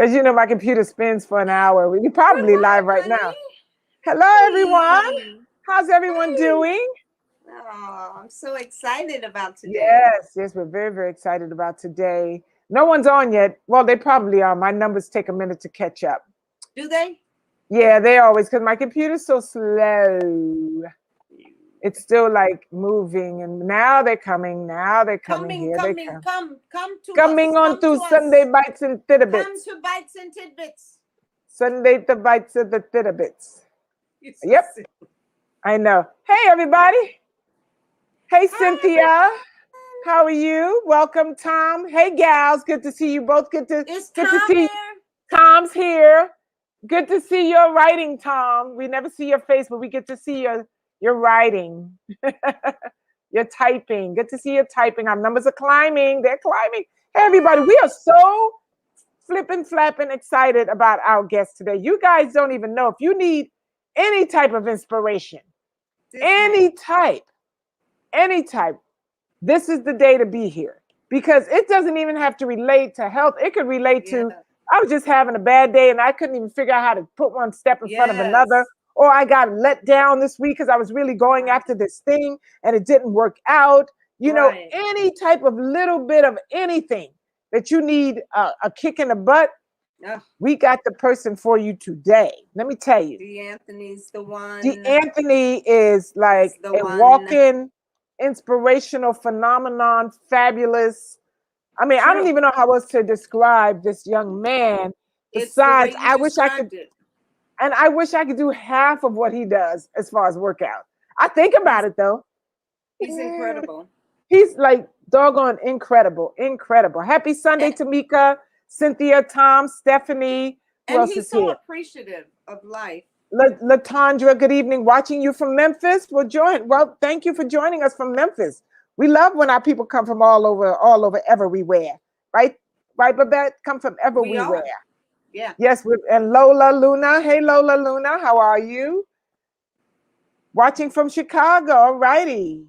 Because you know my computer spins for an hour. We're probably Good live morning, right now. honey. Hello, everyone. Hey. How's everyone Hey. doing? Oh, I'm so excited about today. Yes, we're very, very excited about today. No one's on yet. Well, they probably are. My numbers take a minute to catch up. Do they? Yeah, they always, because my computer's so slow. It's still like moving, and now they're coming. Now they're coming. Coming, Here they coming, come. come to Coming us. on Come to to Sunday us. Bites and Come Tidbits. to Bites and Tidbits. Sunday the Bites and the Tidbits. You're so Yep, silly. I know. Hey, everybody. Hey, Hi, Cynthia. How are you? Welcome, Tom. Hey, gals. Good to see you both. Good to everyone. Is good to Tom see. there? Tom's here. Good to see your writing, Tom. We never see your face, but we get to see your writing. Your typing. Good to see you typing. Our numbers are climbing. They're climbing. Hey, everybody. We are so flipping, flapping excited about our guest today. You guys don't even know if you need any type of inspiration, This man. any type, any type. This is the day to be here because it doesn't even have to relate to health. It could relate Yeah. to, I was just having a bad day and I couldn't even figure out how to put one step in front of another. Yes. Or I got let down this week because I was really going Right. after this thing and it didn't work out. You know, Right. any type of little bit of anything that you need a kick in the butt, Oh, we got the person for you today. Let me tell you. D'Anthony's the one. D'Anthony is He's like the a one. walk-in inspirational phenomenon, fabulous. I mean, I don't True. even know how else to describe this young man. It's the way Besides, you described it. I wish I could do half of what he does as far as workout. I think about He's it though. he's incredible. He's like doggone incredible, incredible. Happy Sunday, And Tamika, Cynthia, Tom, Stephanie. Who and else he's is so here? appreciative of life. Latondra, good evening. Watching you from Memphis. Well, thank you for joining us from Memphis. We love when our people come from all over, everywhere. Right? Right, Babette? Come from We everywhere. are. Yeah. Yes, and Lola Luna. Hey, Lola Luna, how are you? Watching from Chicago. All righty.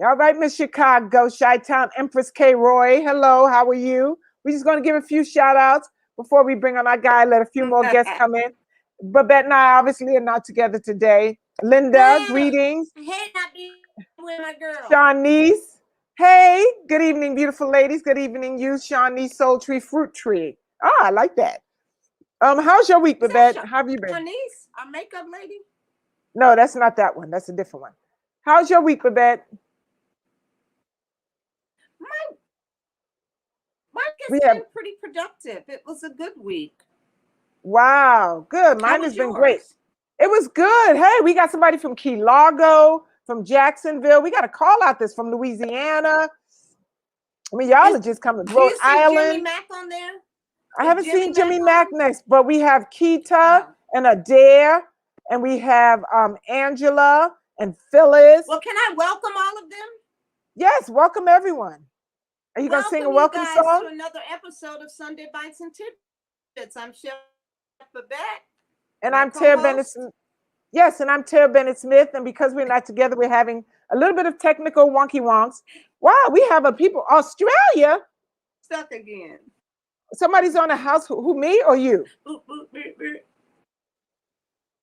All right, Miss Chicago, Chi-Town, Empress K. Roy. Hello, how are you? We're just going to give a few shout outs before we bring on our guy, let a few more guests come in. Babette and I obviously are not together today. Linda, greetings. I hate not being with my girl. Shawnice. Hey, good evening, beautiful ladies. Good evening, you, Shawnice Soul Tree Fruit Tree. Oh, I like that. How's your week, Is that Babette? How have you been? Shanice, our makeup lady? No, that's not that one. That's a different one. How's your week, Babette? My my week has We been have pretty productive. It was a good week. wow, good. How Mine was has been great. yours? It was good. Hey, we got somebody from Key Largo, from Jacksonville. We got a call out this from Louisiana. I mean, y'all Is are just coming. do Rhode you see Jimmy Island. Mack on there? I Is haven't Jimmy seen Mack Jimmy Mack on? next, but we have Keita Oh. and Adair, and we have Angela and Phyllis. Well, can I welcome all of them? Yes, welcome everyone. Are you gonna sing a Welcome you welcome guys to song? another episode of Sunday Bites and Tidbits. I'm Chef Babette, my And I'm Tara Bennett. co-host. Yes, and I'm Tara Bennett Smith. And because we're not together, we're having a little bit of technical wonky wonks. Wow, we have a people Australia. Stuck again. Somebody's on the house. Who me or you? Boop, boop, boop, boop.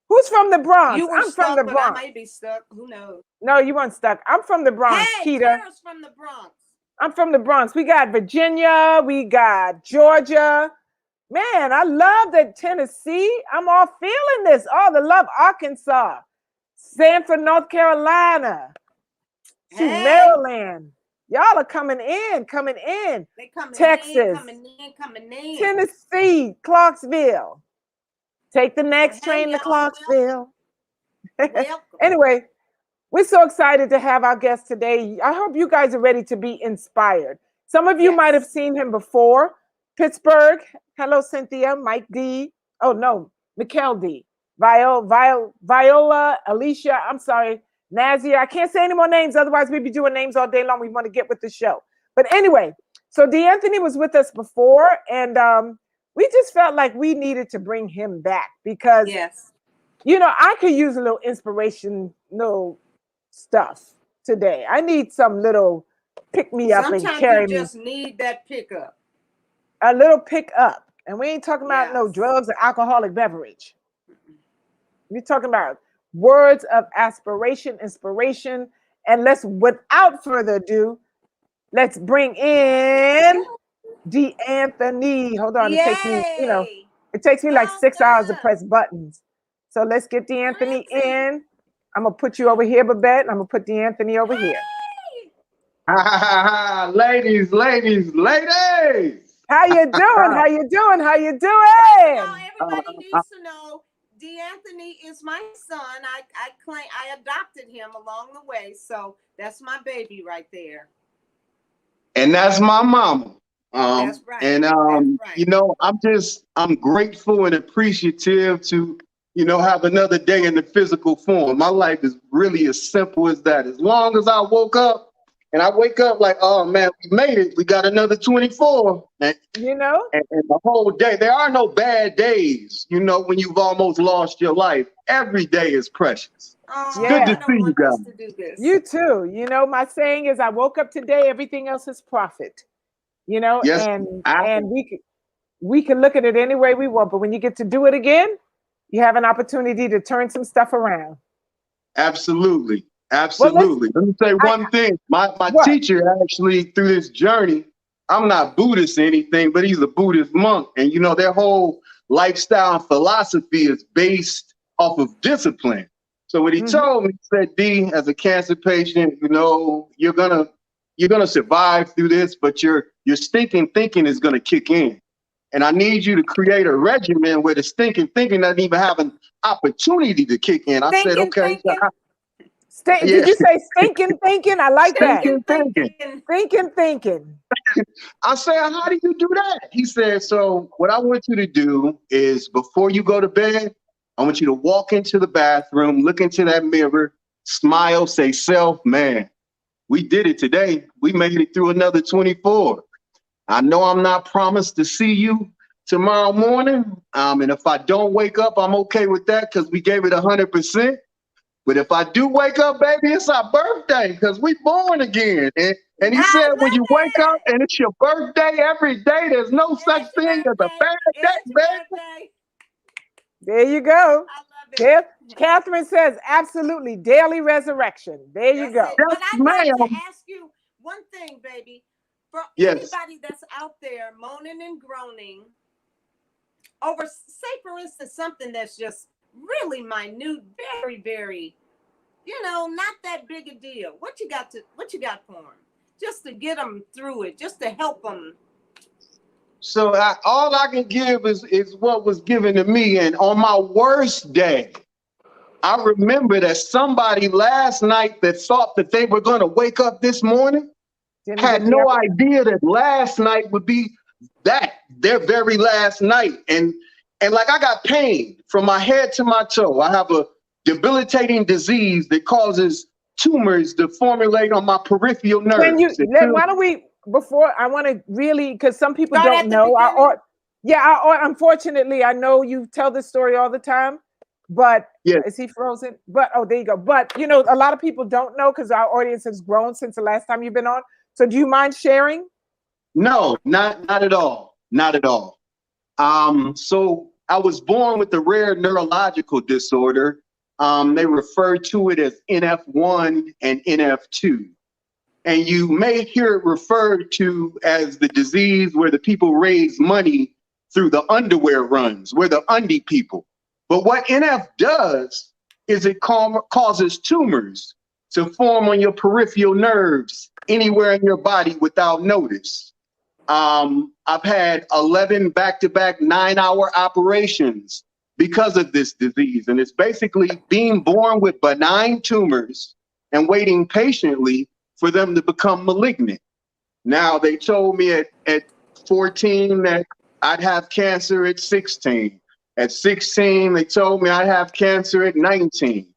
Who's from the Bronx? You were I'm from the stuck, but I Bronx. might be stuck. Who knows? No, you weren't stuck. I'm from the Bronx, Hey, Keita. Tara's from the Bronx. I'm from the Bronx. We got Virginia. We got Georgia. Man, I love that Tennessee. I'm all feeling this. All the love. Arkansas, Sanford, North Carolina. Shoot, Hey, Maryland. Y'all are coming in, coming in. they coming in, Texas, coming in, coming in. Tennessee, Clarksville. Take the Well, next hey, train to y'all, Clarksville. welcome. Anyway, we're so excited to have our guest today. I hope you guys are ready to be inspired. Some of you might have Yes. seen him before. Pittsburgh. Hello, Cynthia. Mike D. Oh, no. Mikkel D. Viola, Alicia. I'm sorry. Nazia. I can't say any more names. Otherwise, we'd be doing names all day long. We want to get with the show. But anyway, so D'Anthony was with us before, and we just felt like we needed to bring him back because, Yes. you know, I could use a little inspiration, stuff today. I need some little pick me up and Sometimes you carry me, just need that pickup. a little pick up. And we ain't talking about no Yes. drugs or alcoholic beverage. We're talking about words of aspiration, inspiration. And let's, without further ado, let's bring in D'Anthony. Hold on, it takes me, Yay! it takes me like 6 hours to Welcome. press buttons. So let's get D'Anthony Plenty. in. I'm gonna put you over here, Babette, and I'm gonna put D'Anthony over here. Hey! Ladies, ladies, ladies. How you doing? How you doing? How you First doing? of all, everybody needs to know D'Anthony is my son. I adopted him along the way, so that's my baby right there. And that's my mama. That's right. And That's right. you know, I'm grateful and appreciative to, you know, have another day in the physical form. My life is really as simple as that. As long as I woke up and I wake up like, oh man, we made it. We got another 24. And You know? the whole day, there are no bad days, you know, when you've almost lost your life. Every day is precious. Oh, Yeah. Good to I don't see you want us guys. to do this. You too. You know, my saying is I woke up today, everything else is profit. You know, Yes, and we can look at it any way we want, but when you get to do it again, you have an opportunity to turn some stuff around. absolutely. Absolutely. Let me say one thing. My What? teacher actually, through this journey, I'm not Buddhist or anything, but he's a Buddhist monk. And you know, their whole lifestyle and philosophy is based off of discipline. So what he told me, he said, D, as a cancer patient, you know, you're gonna survive through this, but your stinking thinking is gonna kick in. And I need you to create a regimen where the stinking thinking doesn't even have an opportunity to kick in. I said, Thinking, okay. So thinking. Did you say stinking thinking? I like that. Thinking. Thinking. I said, how do you do that? He said, so what I want you to do is before you go to bed, I want you to walk into the bathroom, look into that mirror, smile, say, self, man, we did it today. We made it through another 24. I know I'm not promised to see you tomorrow morning. And if I don't wake up, I'm okay with that because we gave it 100%. But if I do wake up, baby, it's our birthday because we born again. And he said, when you wake up and it's your birthday every day, there's no such thing as a bad day, baby. There you go. I love it. There, Catherine says, absolutely, daily resurrection. There you go. That's it. But I'd like to ma'am. ask you one thing, baby. For Yes. anybody that's out there moaning and groaning over, say, for instance, something that's just really minute, very, very, you know, not that big a deal. What you got for them? Just to get them through it, just to help them. So all I can give is what was given to me. And on my worst day, I remember that somebody last night that thought that they were going to wake up this morning had no idea that last night would be their very last night. And like I got pain from my head to my toe. I have a debilitating disease that causes tumors to formulate on my peripheral nerves. Why don't we, before I want to really, because some people Start don't at the know. beginning. Unfortunately, I know you tell this story all the time, but Yes. is he frozen? But there you go. But you know, a lot of people don't know because our audience has grown since the last time you've been on. So do you mind sharing? No, not at all. Not at all. So I was born with a rare neurological disorder. They refer to it as NF1 and NF2. And you may hear it referred to as the disease where the people raise money through the underwear runs. We're the undie people. But what NF does is it causes tumors to form on your peripheral nerves anywhere in your body without notice. I've had 11 back-to-back 9-hour operations because of this disease. And it's basically being born with benign tumors and waiting patiently for them to become malignant. Now, they told me at 14 that I'd have cancer at 16. At 16, they told me I'd have cancer at 19.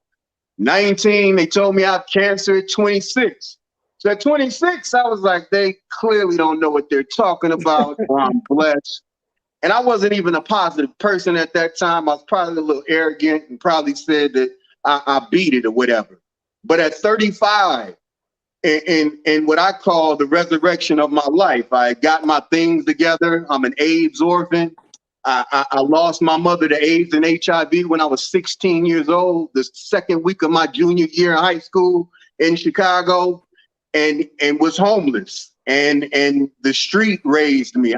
19, they told me I have cancer at 26. So at 26, I was like, they clearly don't know what they're talking about, or I'm blessed. And I wasn't even a positive person at that time. I was probably a little arrogant and probably said that I beat it or whatever. But at 35, in what I call the resurrection of my life, I got my things together. I'm an AIDS orphan. I lost my mother to AIDS and HIV when I was 16 years old, the second week of my junior year in high school in Chicago, and was homeless. And the street raised me.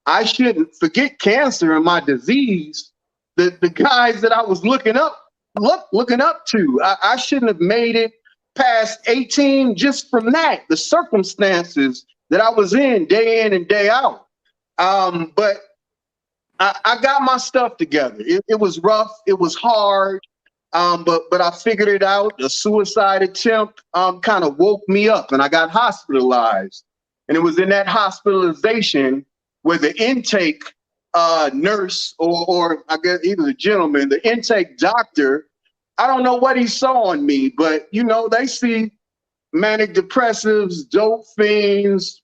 I shouldn't forget cancer and my disease. The guys that I was looking up to, I shouldn't have made it past 18 just from that, the circumstances that I was in and day out. But I got my stuff together. It was rough. It was hard. But I figured it out. A suicide attempt kind of woke me up, and I got hospitalized. And it was in that hospitalization where the intake nurse, or I guess either the gentleman, the intake doctor, I don't know what he saw in me, but you know, they see manic depressives, dope fiends,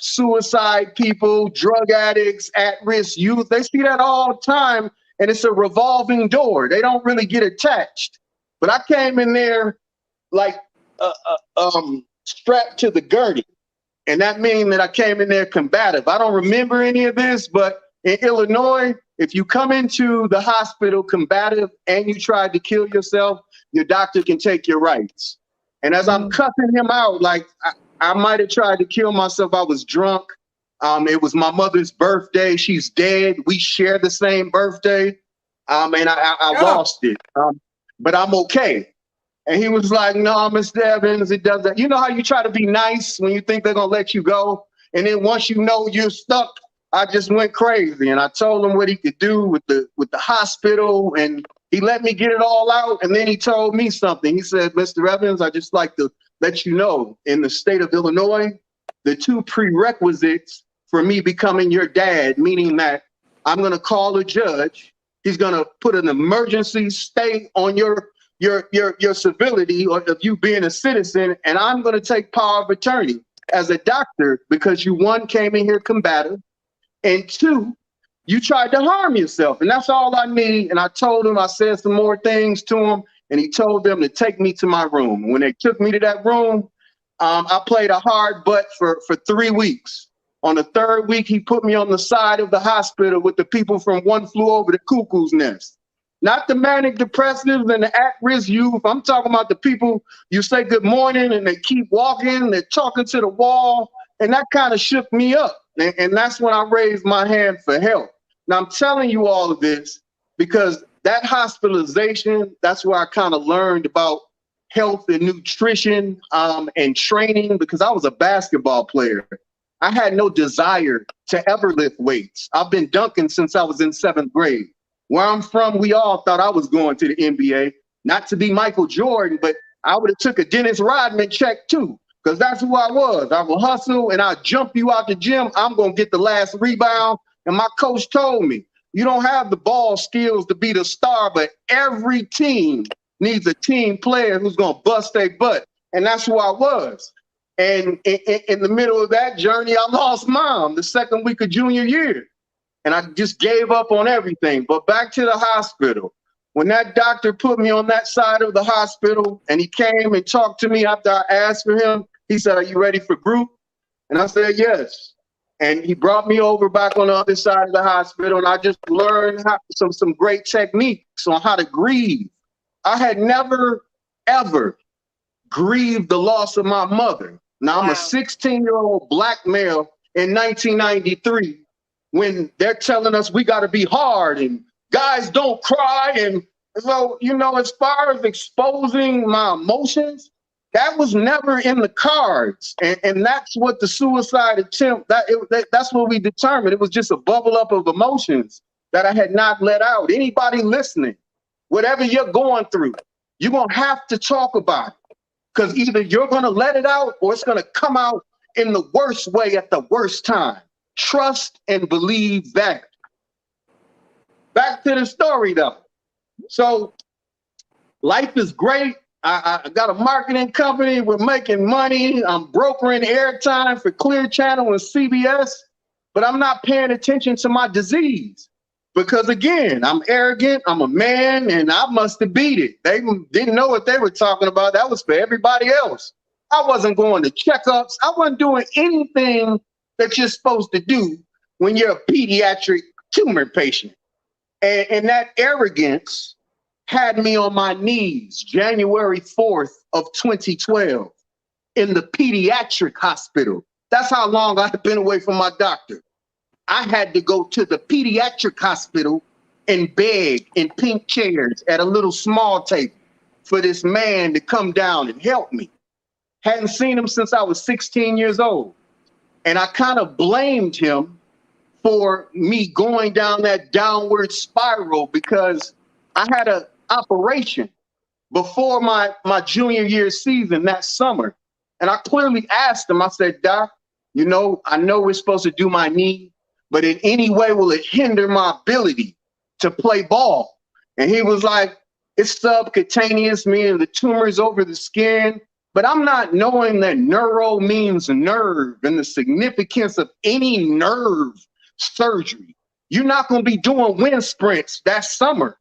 suicide people, drug addicts, at-risk youth. They see that all the time, and it's a revolving door. They don't really get attached. But I came in there like strapped to the gurney, and that means that I came in there combative. I don't remember any of this, but in Illinois, if you come into the hospital combative and you tried to kill yourself, your doctor can take your rights. And as I'm cussing him out, like I might have tried to kill myself, I was drunk. It was my mother's birthday. She's dead. We share the same birthday. And I lost it. But I'm okay. And he was like, no, Mr. Evans, it doesn't. You know how you try to be nice when you think they're going to let you go? And then once you know you're stuck, I just went crazy. And I told him what he could do with the hospital. And he let me get it all out. And then he told me something. He said, Mr. Evans, I'd just like to let you know, in the state of Illinois, the two prerequisites for me becoming your dad, meaning that I'm going to call a judge. He's going to put an emergency stay on your civility or of you being a citizen. And I'm going to take power of attorney as a doctor because you, one, came in here combative, and two, you tried to harm yourself. And that's all I need. And I told him, I said some more things to him, and he told them to take me to my room. When they took me to that room, I played a hard butt for 3 weeks. On the third week, he put me on the side of the hospital with the people from One Flew Over the Cuckoo's Nest. Not the manic depressives and the at-risk youth. I'm talking about the people you say good morning and they keep walking, they're talking to the wall. And that kind of shook me up. And that's when I raised my hand for help. Now, I'm telling you all of this because that hospitalization, that's where I kind of learned about health and nutrition and training, because I was a basketball player. I had no desire to ever lift weights. I've been dunking since I was in 7th grade. Where I'm from, we all thought I was going to the NBA, not to be Michael Jordan, but I would have took a Dennis Rodman check too, because that's who I was. I will hustle and I'll jump you out the gym. I'm going to get the last rebound. And my coach told me, you don't have the ball skills to be the star, but every team needs a team player who's going to bust their butt. And that's who I was. And in the middle of that journey, I lost mom the second week of junior year. And I just gave up on everything. But back to the hospital. When that doctor put me on that side of the hospital and he came and talked to me after I asked for him, he said, are you ready for group? And I said, yes. And he brought me over back on the other side of the hospital. And I just learned some great techniques on how to grieve. I had never, ever grieved the loss of my mother. Now, I'm a 16-year-old black male in 1993 when they're telling us we got to be hard and guys don't cry. And so, you know, as far as exposing my emotions, that was never in the cards. And that's what the suicide attempt, that's what we determined. It was just a bubble up of emotions that I had not let out. Anybody listening, whatever you're going through, you're going to have to talk about it. Because either you're going to let it out or it's going to come out in the worst way at the worst time. Trust and believe that. Back to the story, though. So life is great. I got a marketing company. We're making money. I'm brokering airtime for Clear Channel and CBS, but I'm not paying attention to my disease. Because again, I'm arrogant, I'm a man, and I must have beat it. They didn't know what they were talking about. That was for everybody else. I wasn't going to checkups. I wasn't doing anything that you're supposed to do when you're a pediatric tumor patient. And that arrogance had me on my knees January 4th of 2012 in the pediatric hospital. That's how long I had been away from my doctor. I had to go to the pediatric hospital and beg in pink chairs at a little small table for this man to come down and help me. Hadn't seen him since I was 16 years old. And I kind of blamed him for me going down that downward spiral because I had an operation before my junior year season that summer. And I clearly asked him, I said, Doc, you know, I know we're supposed to do my knee, but in any way will it hinder my ability to play ball? And he was like, it's subcutaneous, meaning the tumor's over the skin. But I'm not knowing that neuro means nerve and the significance of any nerve surgery. You're not going to be doing wind sprints that summer.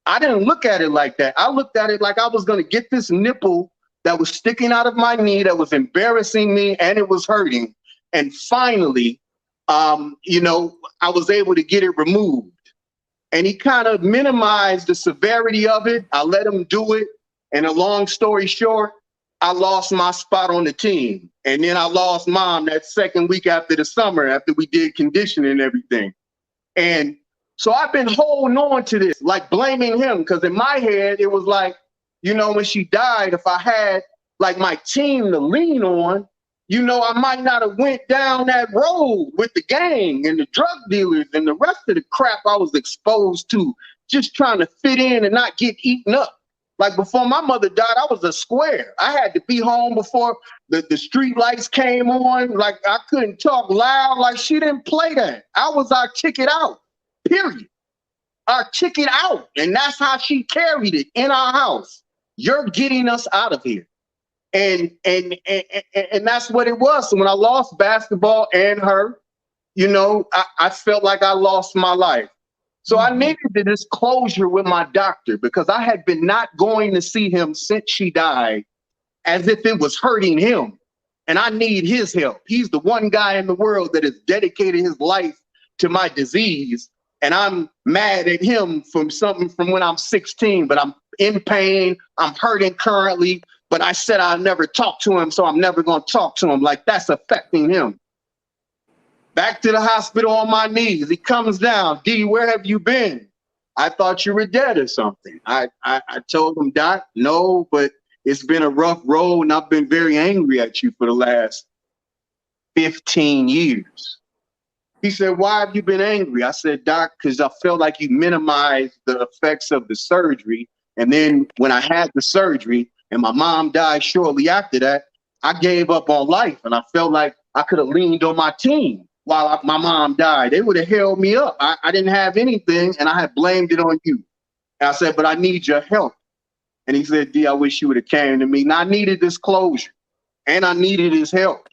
I didn't look at it like that. I looked at it like I was going to get this nipple that was sticking out of my knee, that was embarrassing me, and it was hurting. And finally, you know, I was able to get it removed. And he kind of minimized the severity of it. I let him do it. And a long story short, I lost my spot on the team. And then I lost Mom that second week after the summer, after we did conditioning and everything. And so I've been holding on to this, like blaming him, because in my head, it was like, you know, when she died, if I had like my team to lean on, you know, I might not have went down that road with the gang and the drug dealers and the rest of the crap I was exposed to, just trying to fit in and not get eaten up. Like before my mother died, I was a square. I had to be home before the street lights came on. Like I couldn't talk loud. Like she didn't play that. I was our ticket out, period. Our ticket out. And that's how she carried it in our house. You're getting us out of here. And that's what it was. So when I lost basketball and her, you know, I felt like I lost my life. So I needed this closure with my doctor because I had been not going to see him since she died, as if it was hurting him. And I need his help. He's the one guy in the world that has dedicated his life to my disease. And I'm mad at him from something from when I'm 16, but I'm in pain. I'm hurting currently, but I said I'll never talk to him, so I'm never going to talk to him. Like that's affecting him. Back to the hospital on my knees. He comes down. D, where have you been? I thought you were dead or something. I told him, Doc, no, but it's been a rough road and I've been very angry at you for the last 15 years. He said, why have you been angry? I said, Doc, because I felt like you minimized the effects of the surgery. And then when I had the surgery and my mom died shortly after that, I gave up on life. And I felt like I could have leaned on my team while my mom died. They would have held me up. I didn't have anything and I had blamed it on you. And I said, but I need your help. And he said, D, I wish you would have came to me. And I needed this closure and I needed his help.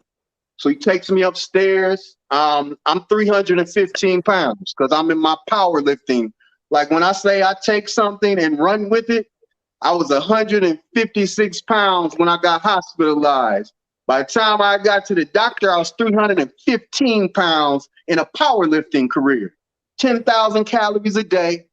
So he takes me upstairs. I'm 315 pounds because I'm in my powerlifting. Like when I say I take something and run with it, I was 156 pounds when I got hospitalized. By the time I got to the doctor, I was 315 pounds in a powerlifting career. 10,000 calories a day,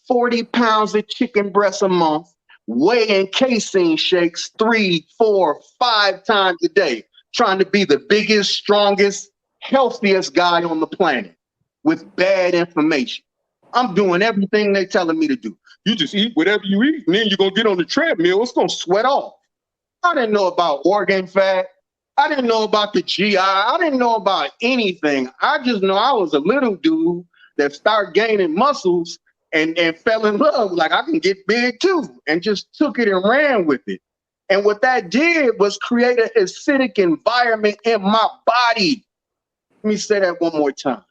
40 pounds of chicken breast a month, whey and casein shakes 3, 4, 5 times a day, trying to be the biggest, strongest, healthiest guy on the planet with bad information. I'm doing everything they're telling me to do. You just eat whatever you eat, and then you're going to get on the treadmill. It's going to sweat off. I didn't know about organ fat. I didn't know about the GI. I didn't know about anything. I just know I was a little dude that started gaining muscles and fell in love. Like I can get big too, and just took it and ran with it. And what that did was create an acidic environment in my body. Let me say that one more time.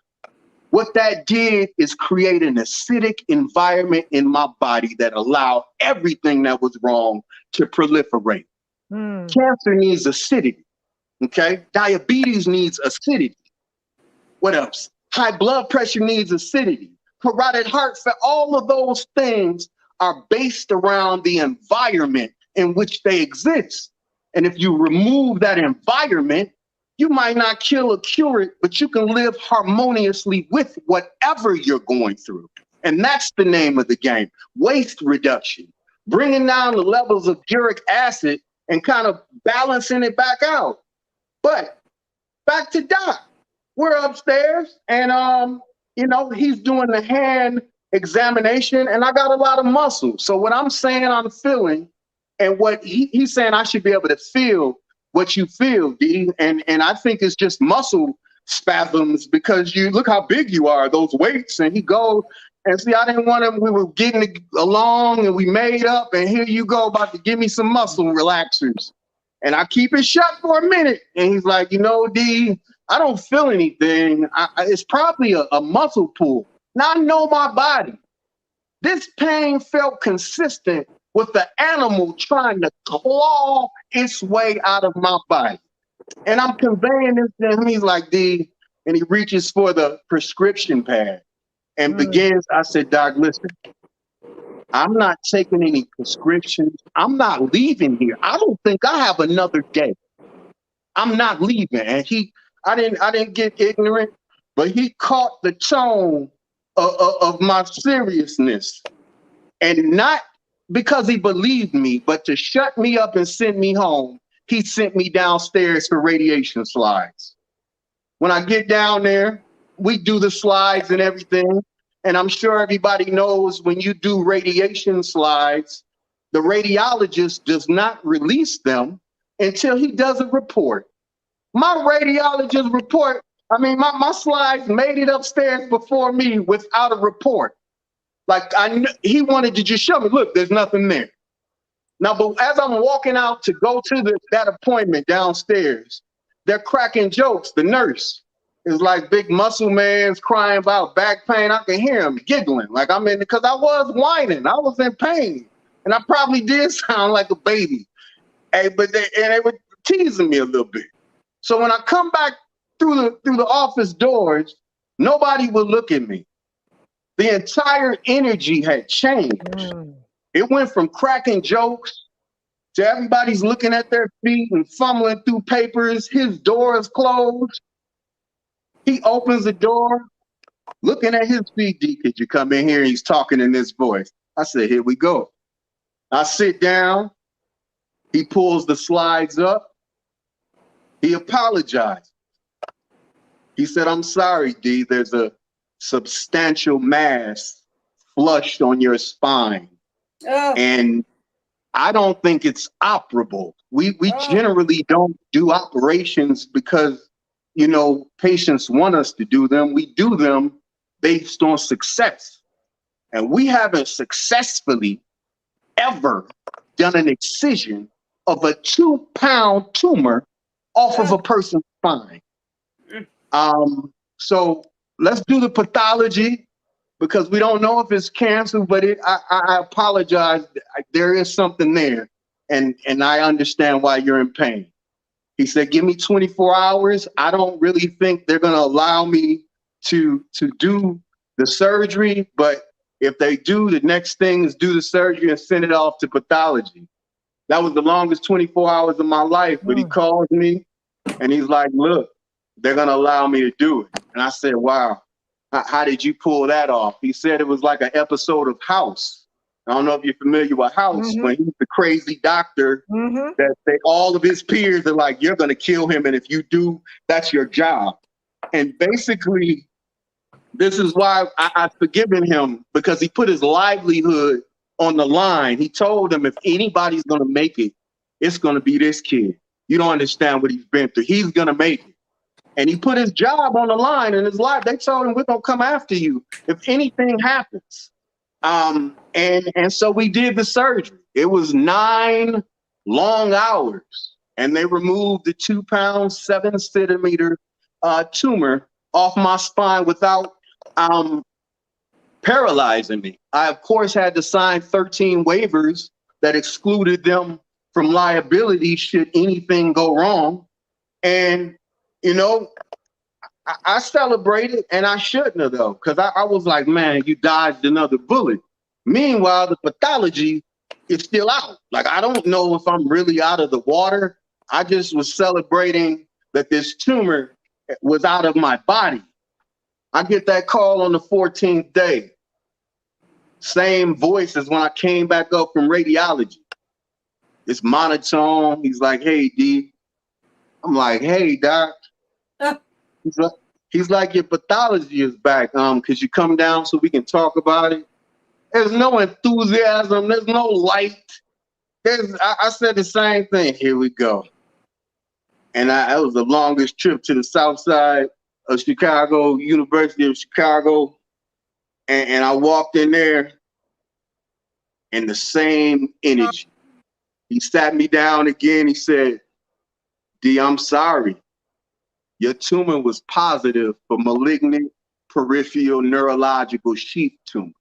What that did is create an acidic environment in my body that allowed everything that was wrong to proliferate. Cancer needs acidity. Okay, diabetes needs acidity. What else? High blood pressure needs acidity. Carotid heart failure, all of those things are based around the environment in which they exist. And if you remove that environment, You might not kill or cure it, but you can live harmoniously with whatever you're going through. And that's the name of the game. Waste reduction, bringing down the levels of uric acid and kind of balancing it back out. But back to Doc. We're upstairs and, you know, he's doing the hand examination and I got a lot of muscle. So what I'm saying I'm feeling and what he's saying I should be able to feel what you feel, D. And I think it's just muscle spasms because you look how big you are, those weights. And he goes, and see, I didn't want him, we were getting along and we made up and here you go about to give me some muscle relaxers. And I keep it shut for a minute. And he's like, you know, D, I don't feel anything. It's probably a muscle pull. Now I know my body. This pain felt consistent with the animal trying to claw its way out of my body. And I'm conveying this to him. He's like, D, and he reaches for the prescription pad and begins. I said, Doc, listen, I'm not taking any prescriptions. I'm not leaving here. I don't think I have another day. I'm not leaving. And I didn't get ignorant, but he caught the tone of my seriousness. And not because he believed me, but to shut me up and send me home, he sent me downstairs for radiation slides. When I get down there, we do the slides and everything. And I'm sure everybody knows when you do radiation slides, the radiologist does not release them until he does a report. My radiologist report, I mean, my slides made it upstairs before me without a report. Like he wanted to just show me, look, there's nothing there. Now, but as I'm walking out to go to that appointment downstairs, they're cracking jokes. The nurse is like big muscle man's crying about back pain. I can hear him giggling. Like I'm in, because I was whining. I was in pain. And I probably did sound like a baby. Hey, but they were teasing me a little bit. So when I come back through the office doors, nobody would look at me. The entire energy had changed. It went from cracking jokes to everybody's looking at their feet and fumbling through papers. His door is closed. He opens the door, looking at his feet. D, could you come in here? He's talking in this voice. I said, here we go. I sit down. He pulls the slides up. He apologized. He said, I'm sorry, D, there's a substantial mass flushed on your spine. And I don't think it's operable. We generally don't do operations because, you know, patients want us to do them. We do them based on success. And we haven't successfully ever done an excision of a 2-pound tumor off of a person's spine. So let's do the pathology because we don't know if it's cancer, but I apologize. There is something there. And I understand why you're in pain. He said, give me 24 hours. I don't really think they're going to allow me to do the surgery. But if they do, the next thing is do the surgery and send it off to pathology. That was the longest 24 hours of my life. But he called me and he's like, look, they're going to allow me to do it. And I said, wow, how did you pull that off? He said it was like an episode of House. I don't know if you're familiar with House, but he's the crazy doctor that all of his peers are like, you're going to kill him. And if you do, that's your job. And basically, this is why I've forgiven him, because he put his livelihood on the line. He told them if anybody's going to make it, it's going to be this kid. You don't understand what he's been through. He's going to make it. And he put his job on the line in his life. They told him, we're going to come after you if anything happens. And so we did the surgery. It was 9 long hours. And they removed the 2-pound, 7-centimeter tumor off my spine without paralyzing me. I, of course, had to sign 13 waivers that excluded them from liability should anything go wrong. And you know, I celebrated, and I shouldn't have, though, because I was like, man, you dodged another bullet. Meanwhile, the pathology is still out. Like, I don't know if I'm really out of the water. I just was celebrating that this tumor was out of my body. I get that call on the 14th day. Same voice as when I came back up from radiology. It's monotone. He's like, "Hey, D." I'm like, "Hey, Doc." He's like, "Your pathology is back. Could you come down so we can talk about it?" There's no enthusiasm. There's no light. I said the same thing. Here we go. And it was the longest trip to the south side of Chicago, University of Chicago. And I walked in there and the same energy. He sat me down again. He said, "D, I'm sorry. Your tumor was positive for malignant peripheral neurological sheath tumor.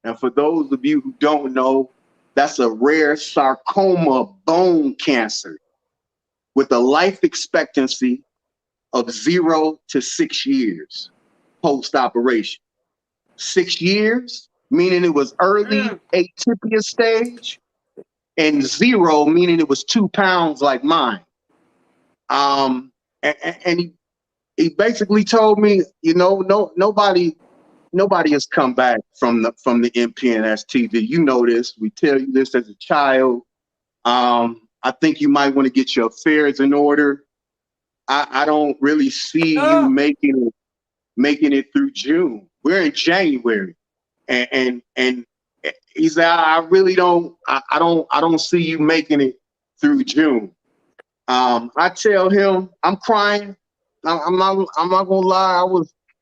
And for those of you who don't know, that's a rare sarcoma bone cancer with a life expectancy of 0 to 6 years post-operation. 6 years, meaning it was early atypia stage, and 0, meaning it was 2 pounds like mine. And he basically told me, you know, nobody has come back from the MPNS TV. You know this. We tell you this as a child. I think you might want to get your affairs in order. I don't really see you making it through June. We're in January, and he said, I really don't. I don't see you making it through June. I tell him I'm crying. I'm not gonna lie.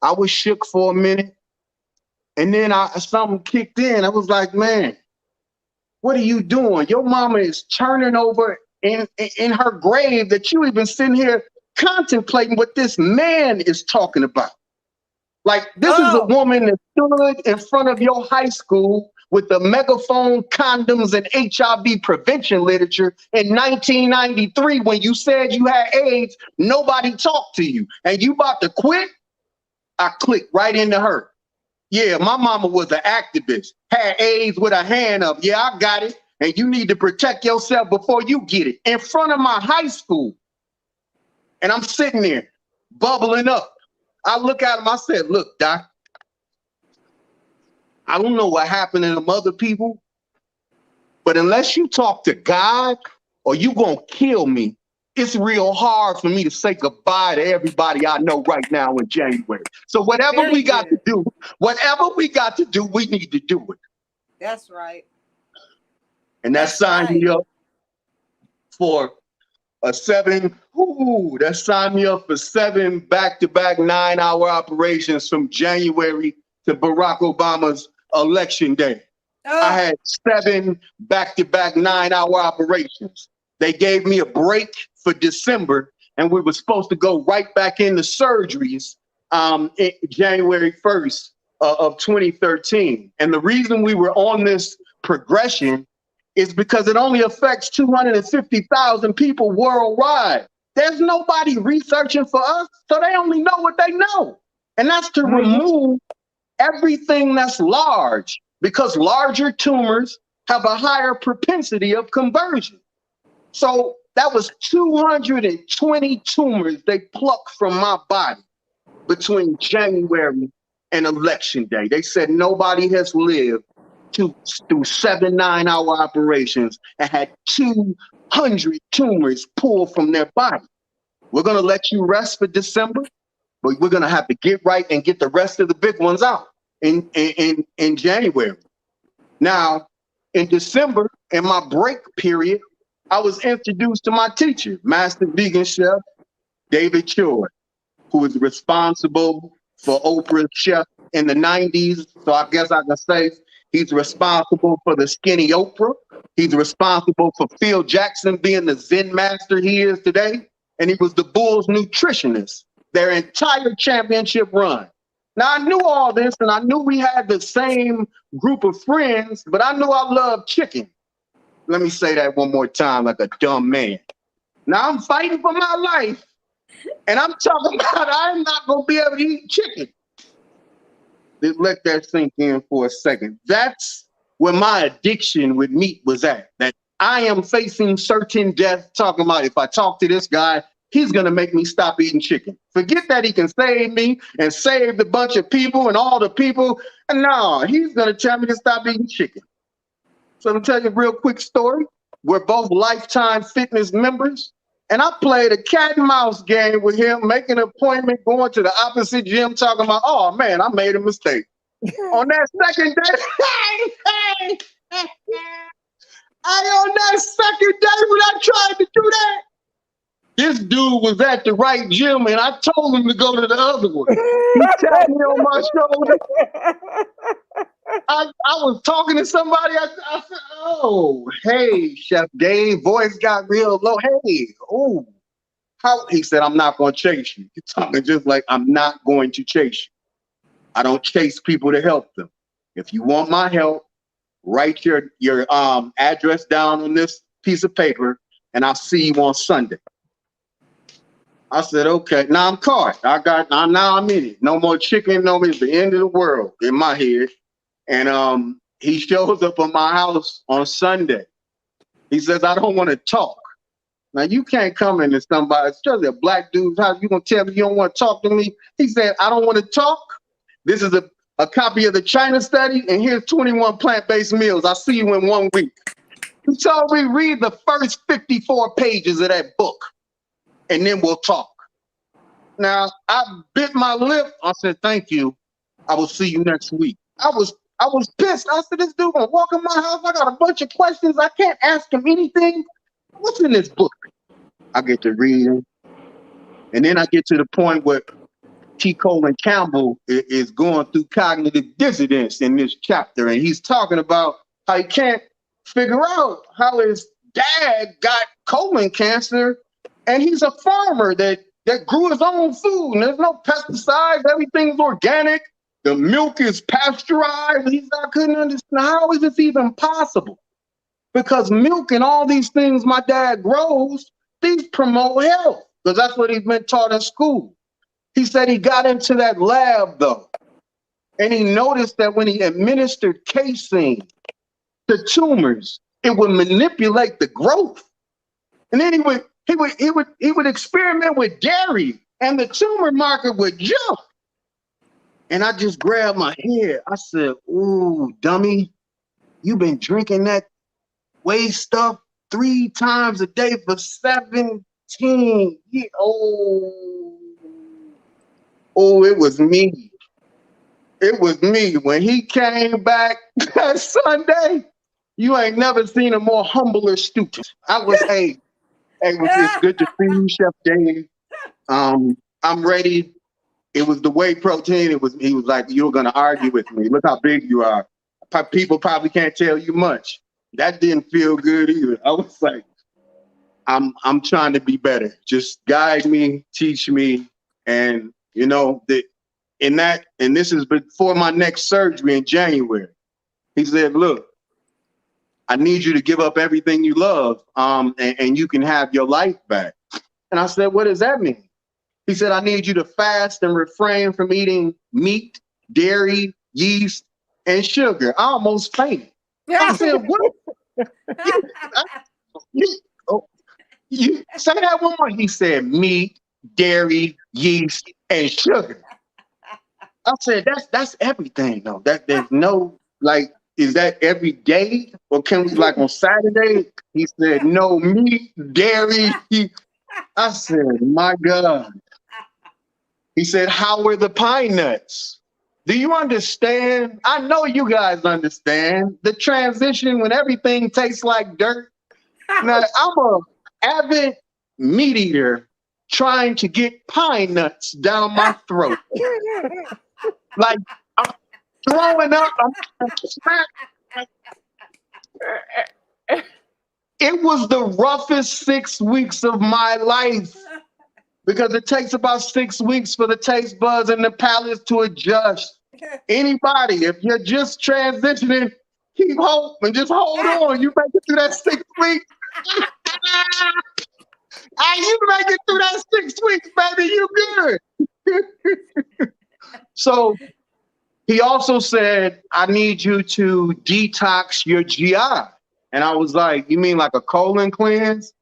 I was shook for a minute, and then something kicked in. I was like, man, what are you doing? Your mama is turning over in her grave that you even sitting here contemplating what this man is talking about. Like, this is a woman that stood in front of your high school with the megaphone, condoms, and HIV prevention literature in 1993 when you said you had AIDS. Nobody talked to you. And you about to quit? I clicked right into her. Yeah, my mama was an activist, had AIDS with a hand up. Yeah, I got it. And you need to protect yourself before you get it. In front of my high school. And I'm sitting there, bubbling up. I look at him, I said, look, Doc, I don't know what happened to them other people, but unless you talk to God or you gonna kill me, it's real hard for me to say goodbye to everybody I know right now in January. So whatever we got to do, we need to do it. That's right. And that signed me up for that signed me up for 7 back-to-back 9-hour operations from January to Barack Obama's election day. I had 7 back-to-back 9-hour operations. They gave me a break for December, and we were supposed to go right back into surgeries in January 1st of 2013. And the reason we were on this progression is because it only affects 250,000 people worldwide. There's nobody researching for us, so they only know what they know. And that's to remove everything that's large, because larger tumors have a higher propensity of conversion. So that was 220 tumors they plucked from my body between January and election day. They said nobody has lived through 7 9-hour operations and had 200 tumors pulled from their body. We're gonna let you rest for December, but we're gonna have to get right and get the rest of the big ones out in January. Now, in December, in my break period, I was introduced to my teacher, Master Vegan Chef David Choi, who is responsible for Oprah's chef in the 90s. So I guess I can say he's responsible for the skinny Oprah. He's responsible for Phil Jackson being the Zen master he is today. And he was the Bulls nutritionist their entire championship run. Now, I knew all this, and I knew we had the same group of friends, but I knew I loved chicken. Let me say that one more time like a dumb man. Now, I'm fighting for my life, and I'm talking about I'm not going to be able to eat chicken. Let that sink in for a second. That's where my addiction with meat was at. That I am facing certain death, talking about if I talk to this guy, he's going to make me stop eating chicken. Forget that he can save me and save the bunch of people and all the people. And no, he's going to tell me to stop eating chicken. So to tell you a real quick story, we're both Lifetime Fitness members. And I played a cat and mouse game with him, making an appointment, going to the opposite gym, talking about, oh man, I made a mistake. On that second day, on that second day when I tried to do that, this dude was at the right gym and I told him to go to the other one. He tapped me on my shoulder. I was talking to somebody. I said, oh, hey, Chef Dave. Voice got real low. Hey, oh. How? He said, I'm not going to chase you. You're talking just like I'm not going to chase you. I don't chase people to help them. If you want my help, write your address down on this piece of paper and I'll see you on Sunday. I said, okay. Now I'm caught. Now I'm in it. No more chicken. No more. It's the end of the world in my head. And he shows up at my house on Sunday. He says, I don't want to talk. Now, you can't come into somebody, especially a black dude's house. You going to tell me you don't want to talk to me? He said, I don't want to talk. This is a copy of the China study, and here's 21 plant-based meals. I'll see you in 1 week. He told me, read the first 54 pages of that book, and then we'll talk. Now, I bit my lip. I said, thank you. I will see you next week. I was pissed. I said, this dude gonna walk in my house. I got a bunch of questions. I can't ask him anything. What's in this book? I get to reading. And then I get to the point where T. Colin Campbell is going through cognitive dissonance in this chapter. And he's talking about how he can't figure out how his dad got colon cancer. And he's a farmer that grew his own food. And there's no pesticides. Everything's organic. The milk is pasteurized. I couldn't understand. How is this even possible? Because milk and all these things my dad grows, these promote health. Because that's what he's been taught in school. He said he got into that lab, though. And he noticed that when he administered casein to tumors, it would manipulate the growth. And then he would experiment with dairy, and the tumor marker would jump. And I just grabbed my head. I said, ooh, dummy, you've been drinking that whey stuff 3 times a day for 17 years. Oh, it was me. It was me. When he came back that Sunday, you ain't never seen a more humbler student. I was, it's good to see you, Chef Dave. I'm ready. It was the whey protein. He was like, you're gonna argue with me. Look how big you are. People probably can't tell you much. That didn't feel good either. I was like, I'm trying to be better. Just guide me, teach me, and you know and this is before my next surgery in January. He said, look, I need you to give up everything you love, and you can have your life back. And I said, what does that mean? He said, I need you to fast and refrain from eating meat, dairy, yeast, and sugar. I almost fainted. I said, what? You say that one more. He said, meat, dairy, yeast, and sugar. I said, that's everything, though. There's no, like, is that every day? Or can we, like, on Saturday? He said, no meat, dairy. I said, my God. He said, how are the pine nuts? Do you understand? I know you guys understand the transition when everything tastes like dirt. Now, I'm an avid meat eater trying to get pine nuts down my throat. Like, I'm throwing up. It was the roughest 6 weeks of my life. Because it takes about 6 weeks for the taste buds and the palate to adjust. Anybody, if you're just transitioning, keep hope and just hold on. You make it through that 6 weeks. You make it through that 6 weeks, baby. You good. So he also said, I need you to detox your GI. And I was like, you mean like a colon cleanse?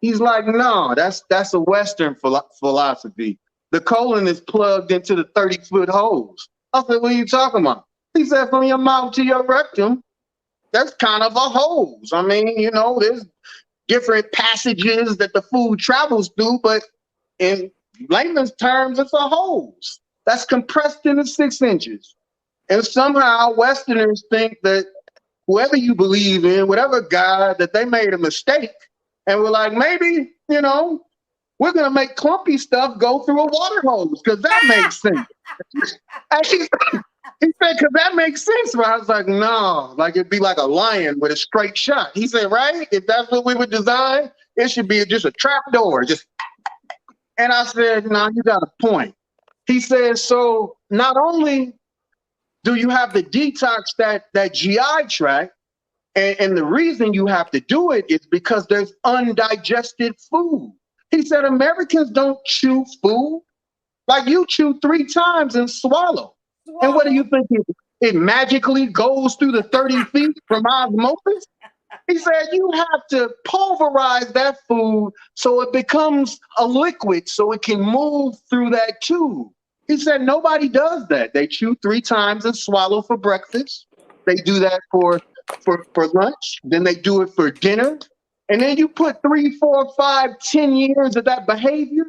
He's like, no, that's a Western philosophy. The colon is plugged into the 30-foot hose. I said, what are you talking about? He said, from your mouth to your rectum, that's kind of a hose. I mean, you know, there's different passages that the food travels through, but in layman's terms, it's a hose that's compressed into 6 inches. And somehow Westerners think that whoever you believe in, whatever God, that they made a mistake. And we're like, maybe, you know, we're going to make clumpy stuff go through a water hose because that makes sense. And he said, because that makes sense. But I was like, no, like it'd be like a lion with a straight shot. He said, right? If that's what we would design, it should be just a trap door. And I said, no, you got a point. He said, so not only do you have to detox that GI tract, and the reason you have to do it is because there's undigested food. He said, Americans don't chew food. Like you chew 3 times and swallow. And what do you think? It magically goes through the 30 feet from osmosis? He said, you have to pulverize that food so it becomes a liquid so it can move through that tube. He said, nobody does that. They chew 3 times and swallow for breakfast. They do that for lunch. Then they do it for dinner. And then you put 3, 4, 5, 10 years of that behavior,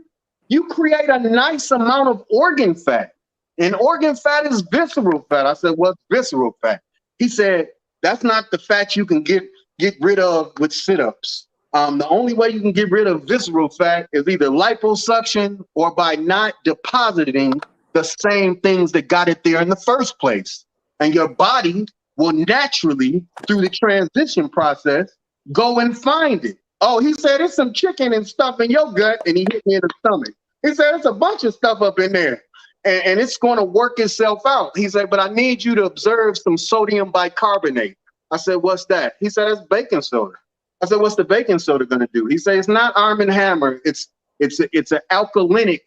you create a nice amount of organ fat. And organ fat is visceral fat. I said, what's visceral fat? He said, that's not the fat you can get rid of with sit-ups. The only way you can get rid of visceral fat is either liposuction or by not depositing the same things that got it there in the first place. And your body will naturally, through the transition process, go and find it. Oh, he said, it's some chicken and stuff in your gut, and he hit me in the stomach. He said, it's a bunch of stuff up in there, and it's going to work itself out. He said, but I need you to observe some sodium bicarbonate. I said, what's that? He said, it's baking soda. I said, what's the baking soda going to do? He said, it's not Arm & Hammer. It's an alkalinic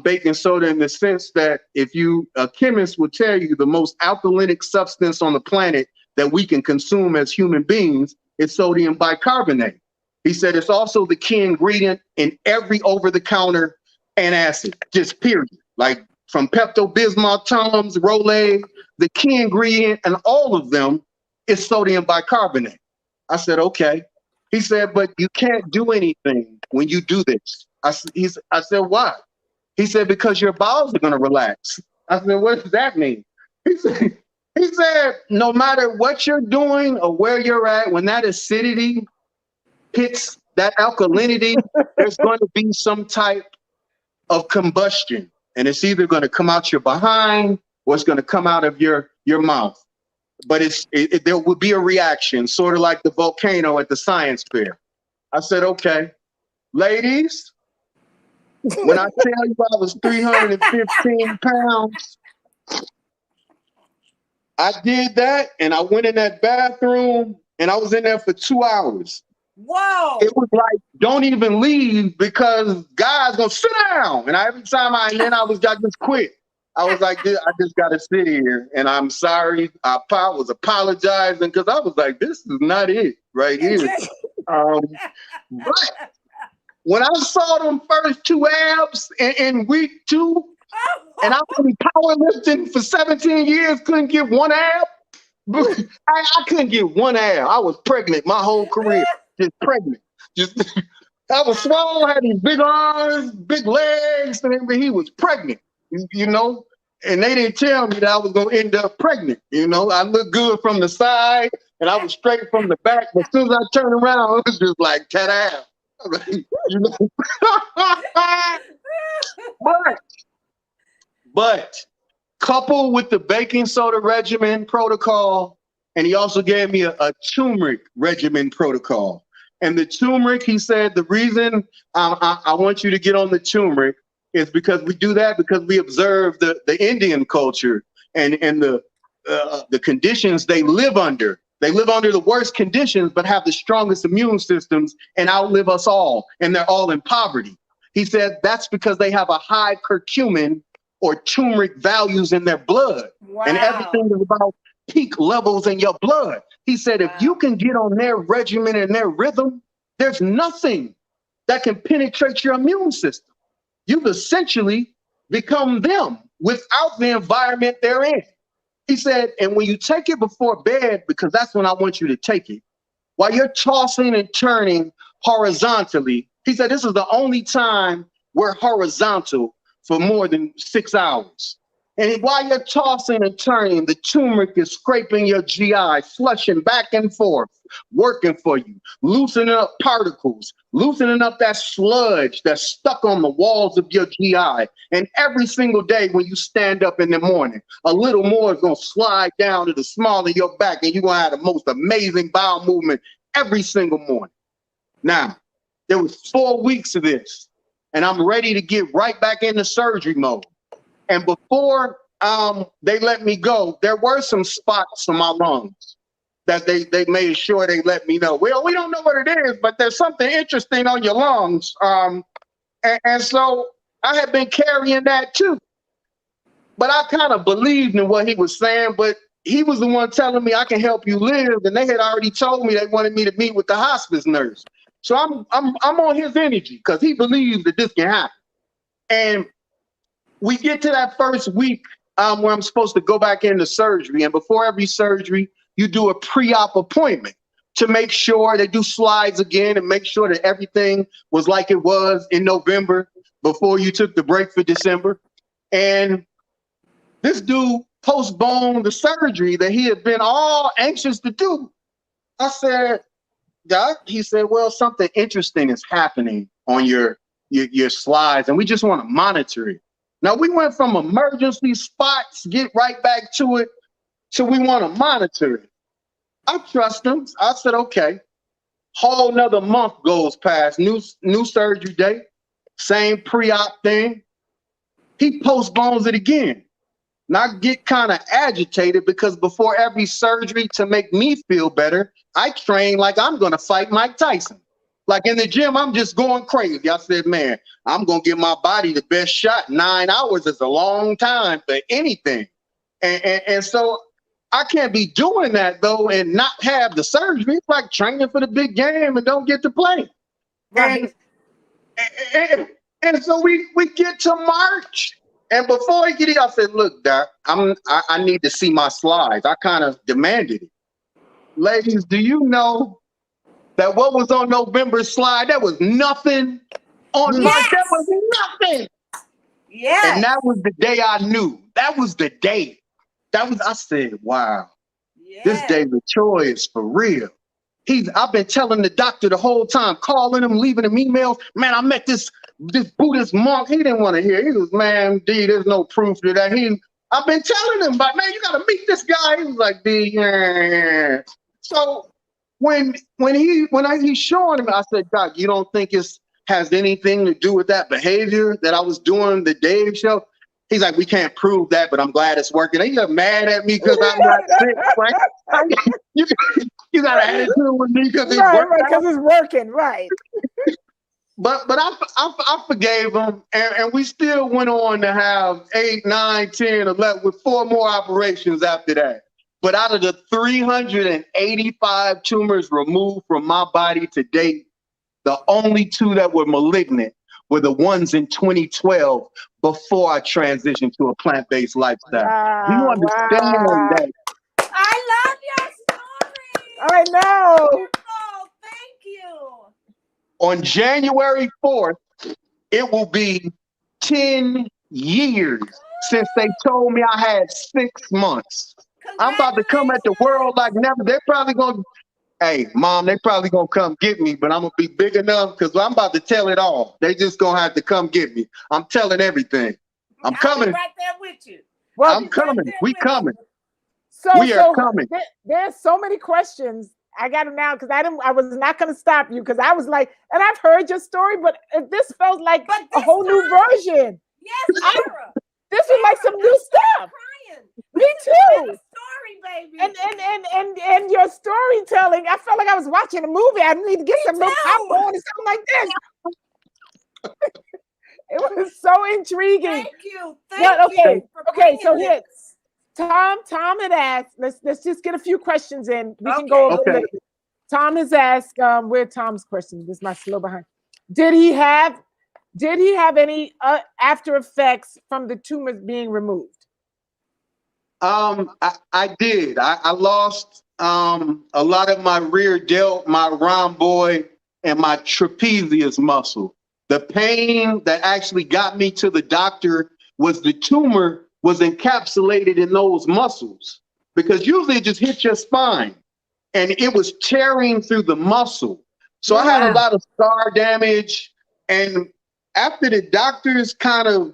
baking soda in the sense that if a chemist will tell you the most alkalinic substance on the planet that we can consume as human beings is sodium bicarbonate. He said it's also the key ingredient in every over-the-counter antacid, just period. Like from Pepto-Bismol, Tums, Rolaids, the key ingredient in all of them is sodium bicarbonate. I said, okay. He said, but you can't do anything when you do this. I said, why? He said, because your bowels are going to relax. I said, what does that mean? He said, no matter what you're doing or where you're at, when that acidity hits that alkalinity, there's going to be some type of combustion. And it's either going to come out your behind or it's going to come out of your mouth. But there will be a reaction, sort of like the volcano at the science fair. I said, okay, ladies, when I tell you I was 315 pounds, I did that and I went in that bathroom and I was in there for 2 hours. Whoa. It was like, don't even leave because God's going to sit down. And every time I just quit. I was like, I just got to sit here and I'm sorry. I was apologizing because I was like, this is not it right here. But when I saw them first 2 abs in week 2, and I've been powerlifting for 17 years, couldn't get 1 ab. I couldn't get 1 ab. I was pregnant my whole career, just pregnant. I was small, had these big arms, big legs, and he was pregnant, you know. And they didn't tell me that I was going to end up pregnant, you know. I looked good from the side, and I was straight from the back. But as soon as I turned around, it was just like, ta-da. You know? But coupled with the baking soda regimen protocol, and he also gave me a turmeric regimen protocol. And the turmeric, he said, the reason I want you to get on the turmeric is because we do that because we observe the Indian culture and the conditions they live under. They live under the worst conditions, but have the strongest immune systems and outlive us all. And they're all in poverty. He said that's because they have a high curcumin or turmeric values in their blood. Wow. And everything is about peak levels in your blood. He said, if you can get on their regimen and their rhythm, there's nothing that can penetrate your immune system. You've essentially become them without the environment they're in. He said, and when you take it before bed, because that's when I want you to take it, while you're tossing and turning horizontally, he said, this is the only time we're horizontal for more than 6 hours. And while you're tossing and turning, the turmeric is scraping your GI, flushing back and forth, working for you, loosening up particles, loosening up that sludge that's stuck on the walls of your GI. And every single day when you stand up in the morning, a little more is going to slide down to the small of your back, and you're going to have the most amazing bowel movement every single morning. Now, there was 4 weeks of this, and I'm ready to get right back into surgery mode. And before they let me go, there were some spots on my lungs that they made sure they let me know. Well, we don't know what it is, but there's something interesting on your lungs. And so I had been carrying that too. But I kind of believed in what he was saying, but he was the one telling me I can help you live. And they had already told me they wanted me to meet with the hospice nurse. So I'm on his energy because he believes that this can happen. And we get to that first week where I'm supposed to go back into surgery. And before every surgery, you do a pre-op appointment to make sure they do slides again and make sure that everything was like it was in November before you took the break for December. And this dude postponed the surgery that he had been all anxious to do. I said, Doc, he said, well, something interesting is happening on your slides, and we just want to monitor it. Now, we went from emergency spots, get right back to it, to we want to monitor it. I trust him. I said, okay. Whole another month goes past, new surgery day, same pre-op thing. He postpones it again. And I get kind of agitated because before every surgery, to make me feel better, I train like I'm going to fight Mike Tyson. Like in the gym, I'm just going crazy. I said, man, I'm going to give my body the best shot. 9 hours is a long time for anything. And so I can't be doing that, though, and not have the surgery. It's like training for the big game and don't get to play. Right. And so we get to March. And before I get it, I said, look, Doc, I need to see my slides. I kind of demanded it. Ladies, do you know that what was on November's slide, that was nothing on March? That was nothing. Yes. And that was the day I knew. That was the day. I said, wow, this David Choi is for real. I've been telling the doctor the whole time, calling him, leaving him emails. Man, I met this Buddhist monk. He didn't want to hear. He was, man, D, there's no proof to that. I've been telling him, but man, you got to meet this guy. He was like, D, yeah. So when he's showing him, I said, Doc, you don't think it has anything to do with that behavior that I was doing the Dave show? He's like, we can't prove that, but I'm glad it's working. And he got mad at me because I'm not sick. Right? You got an attitude with me because it's working. Right, because it's working, right. But I forgave him, and we still went on to have 8, 9, 10, 11, with 4 more operations after that. But out of the 385 tumors removed from my body to date, the only 2 that were malignant were the ones in 2012 before I transitioned to a plant-based lifestyle. Do you understand that? I love your story. I know. Wonderful. Thank you. On January 4th, it will be 10 years since they told me I had 6 months. I'm about to come at the world like never. They're probably going to, hey, Mom, they're probably going to come get me, but I'm going to be big enough because I'm about to tell it all. They just going to have to come get me. I'm telling everything. I'm coming. I'll be right there with you. Well, I'm coming. We coming. We are coming. There's so many questions. I got them now because I was not going to stop you because I was like, and I've heard your story, but this felt like a whole new version. Yes, Sarah. This was like some new stuff. Me too. Story, baby. And your storytelling, I felt like I was watching a movie. I need to get some milk popcorn or something like this. It was so intriguing. Thank you. Thank you. Okay. So here, Tom had asked. Let's just get a few questions in. We can go over later. Tom has asked. Where Tom's question? This is my slow behind. Did he have any after effects from the tumors being removed? I did. I lost a lot of my rear delt, my rhomboid, and my trapezius muscle. The pain that actually got me to the doctor was the tumor was encapsulated in those muscles, because usually it just hits your spine, and it was tearing through the muscle. So I had a lot of scar damage, and after the doctors kind of,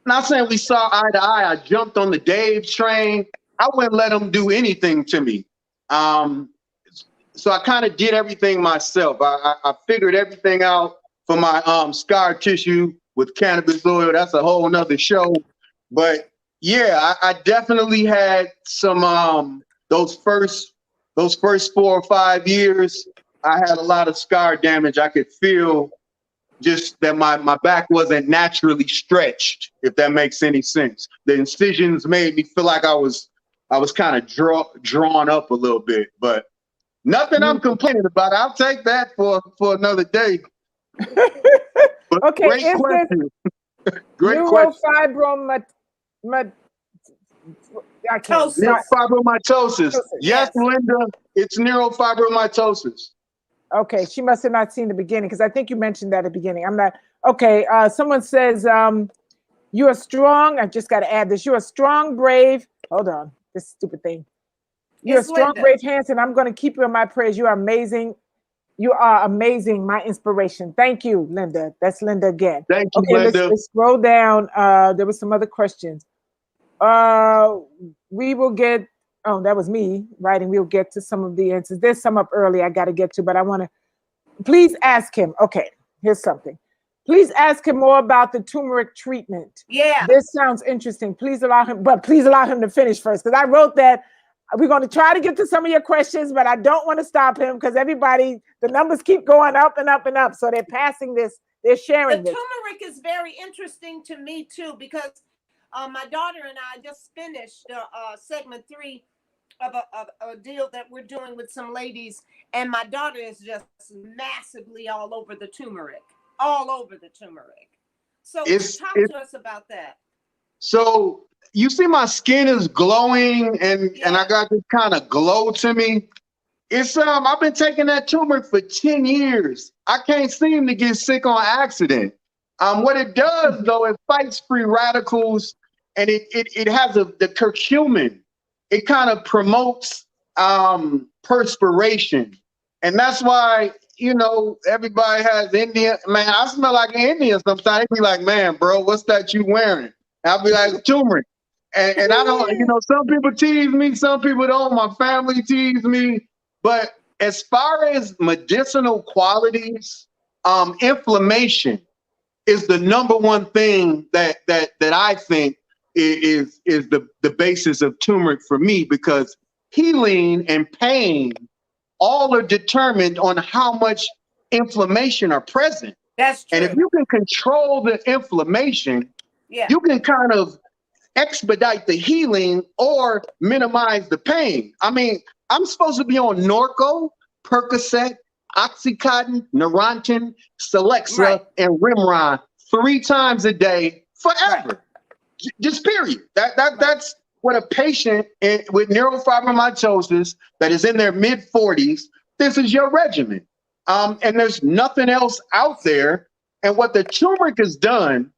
not saying we saw eye to eye, I jumped on the Dave train. I wouldn't let them do anything to me. So I kind of did everything myself. I figured everything out for my scar tissue with cannabis oil. That's a whole nother show. But yeah, I definitely had some those first 4 or 5 years. I had a lot of scar damage. I could feel just that my back wasn't naturally stretched, if that makes any sense. The incisions made me feel like I was kind of drawn up a little bit, but nothing I'm complaining about. I'll take that for another day. But Okay, great question. Great question. Neurofibromatosis. Yes, Linda, it's neurofibromatosis. Okay, she must have not seen the beginning, because I think you mentioned that at the beginning. I'm not okay. Someone says you are strong. I just got to add this. You are strong, brave. Hold on, this stupid thing. You're a strong, brave, handsome. I'm going to keep you in my prayers. You are amazing. You are amazing. My inspiration. Thank you, Linda. That's Linda again. Thank you, Linda. Let's scroll down. There were some other questions. We will get. Oh, that was me writing. We'll get to some of the answers. There's some up early I got to get to, but I want to. Please ask him. Okay, here's something. Please ask him more about the turmeric treatment. Yeah. This sounds interesting. Please allow him to finish first, because I wrote that. We're going to try to get to some of your questions, but I don't want to stop him, because the numbers keep going up and up and up. So they're passing this, they're sharing this. The turmeric is very interesting to me too, because my daughter and I just finished segment 3 of a deal that we're doing with some ladies, and my daughter is just massively all over the turmeric. So talk to us about that. So you see my skin is glowing, and I got this kind of glow to me. It's I've been taking that turmeric for 10 years. I can't seem to get sick on accident. What it does though, it fights free radicals, and it has the curcumin. It kind of promotes perspiration, and that's why, you know, everybody has Indian. Man, I smell like an Indian sometimes. They be like, "Man, bro, what's that you wearing?" I'll be like, turmeric. And I don't, you know, some people tease me, some people don't. My family tease me. But as far as medicinal qualities, inflammation is the number one thing that I think is the basis of turmeric for me, because healing and pain all are determined on how much inflammation are present. That's true. And if you can control the inflammation, you can kind of expedite the healing or minimize the pain. I mean, I'm supposed to be on Norco, Percocet, Oxycontin, Neurontin, Celexa, and Rimron 3 times a day forever. Just period. That's what a patient with neurofibromatosis that is in their mid-40s, this is your regimen. And there's nothing else out there. And what the turmeric has done,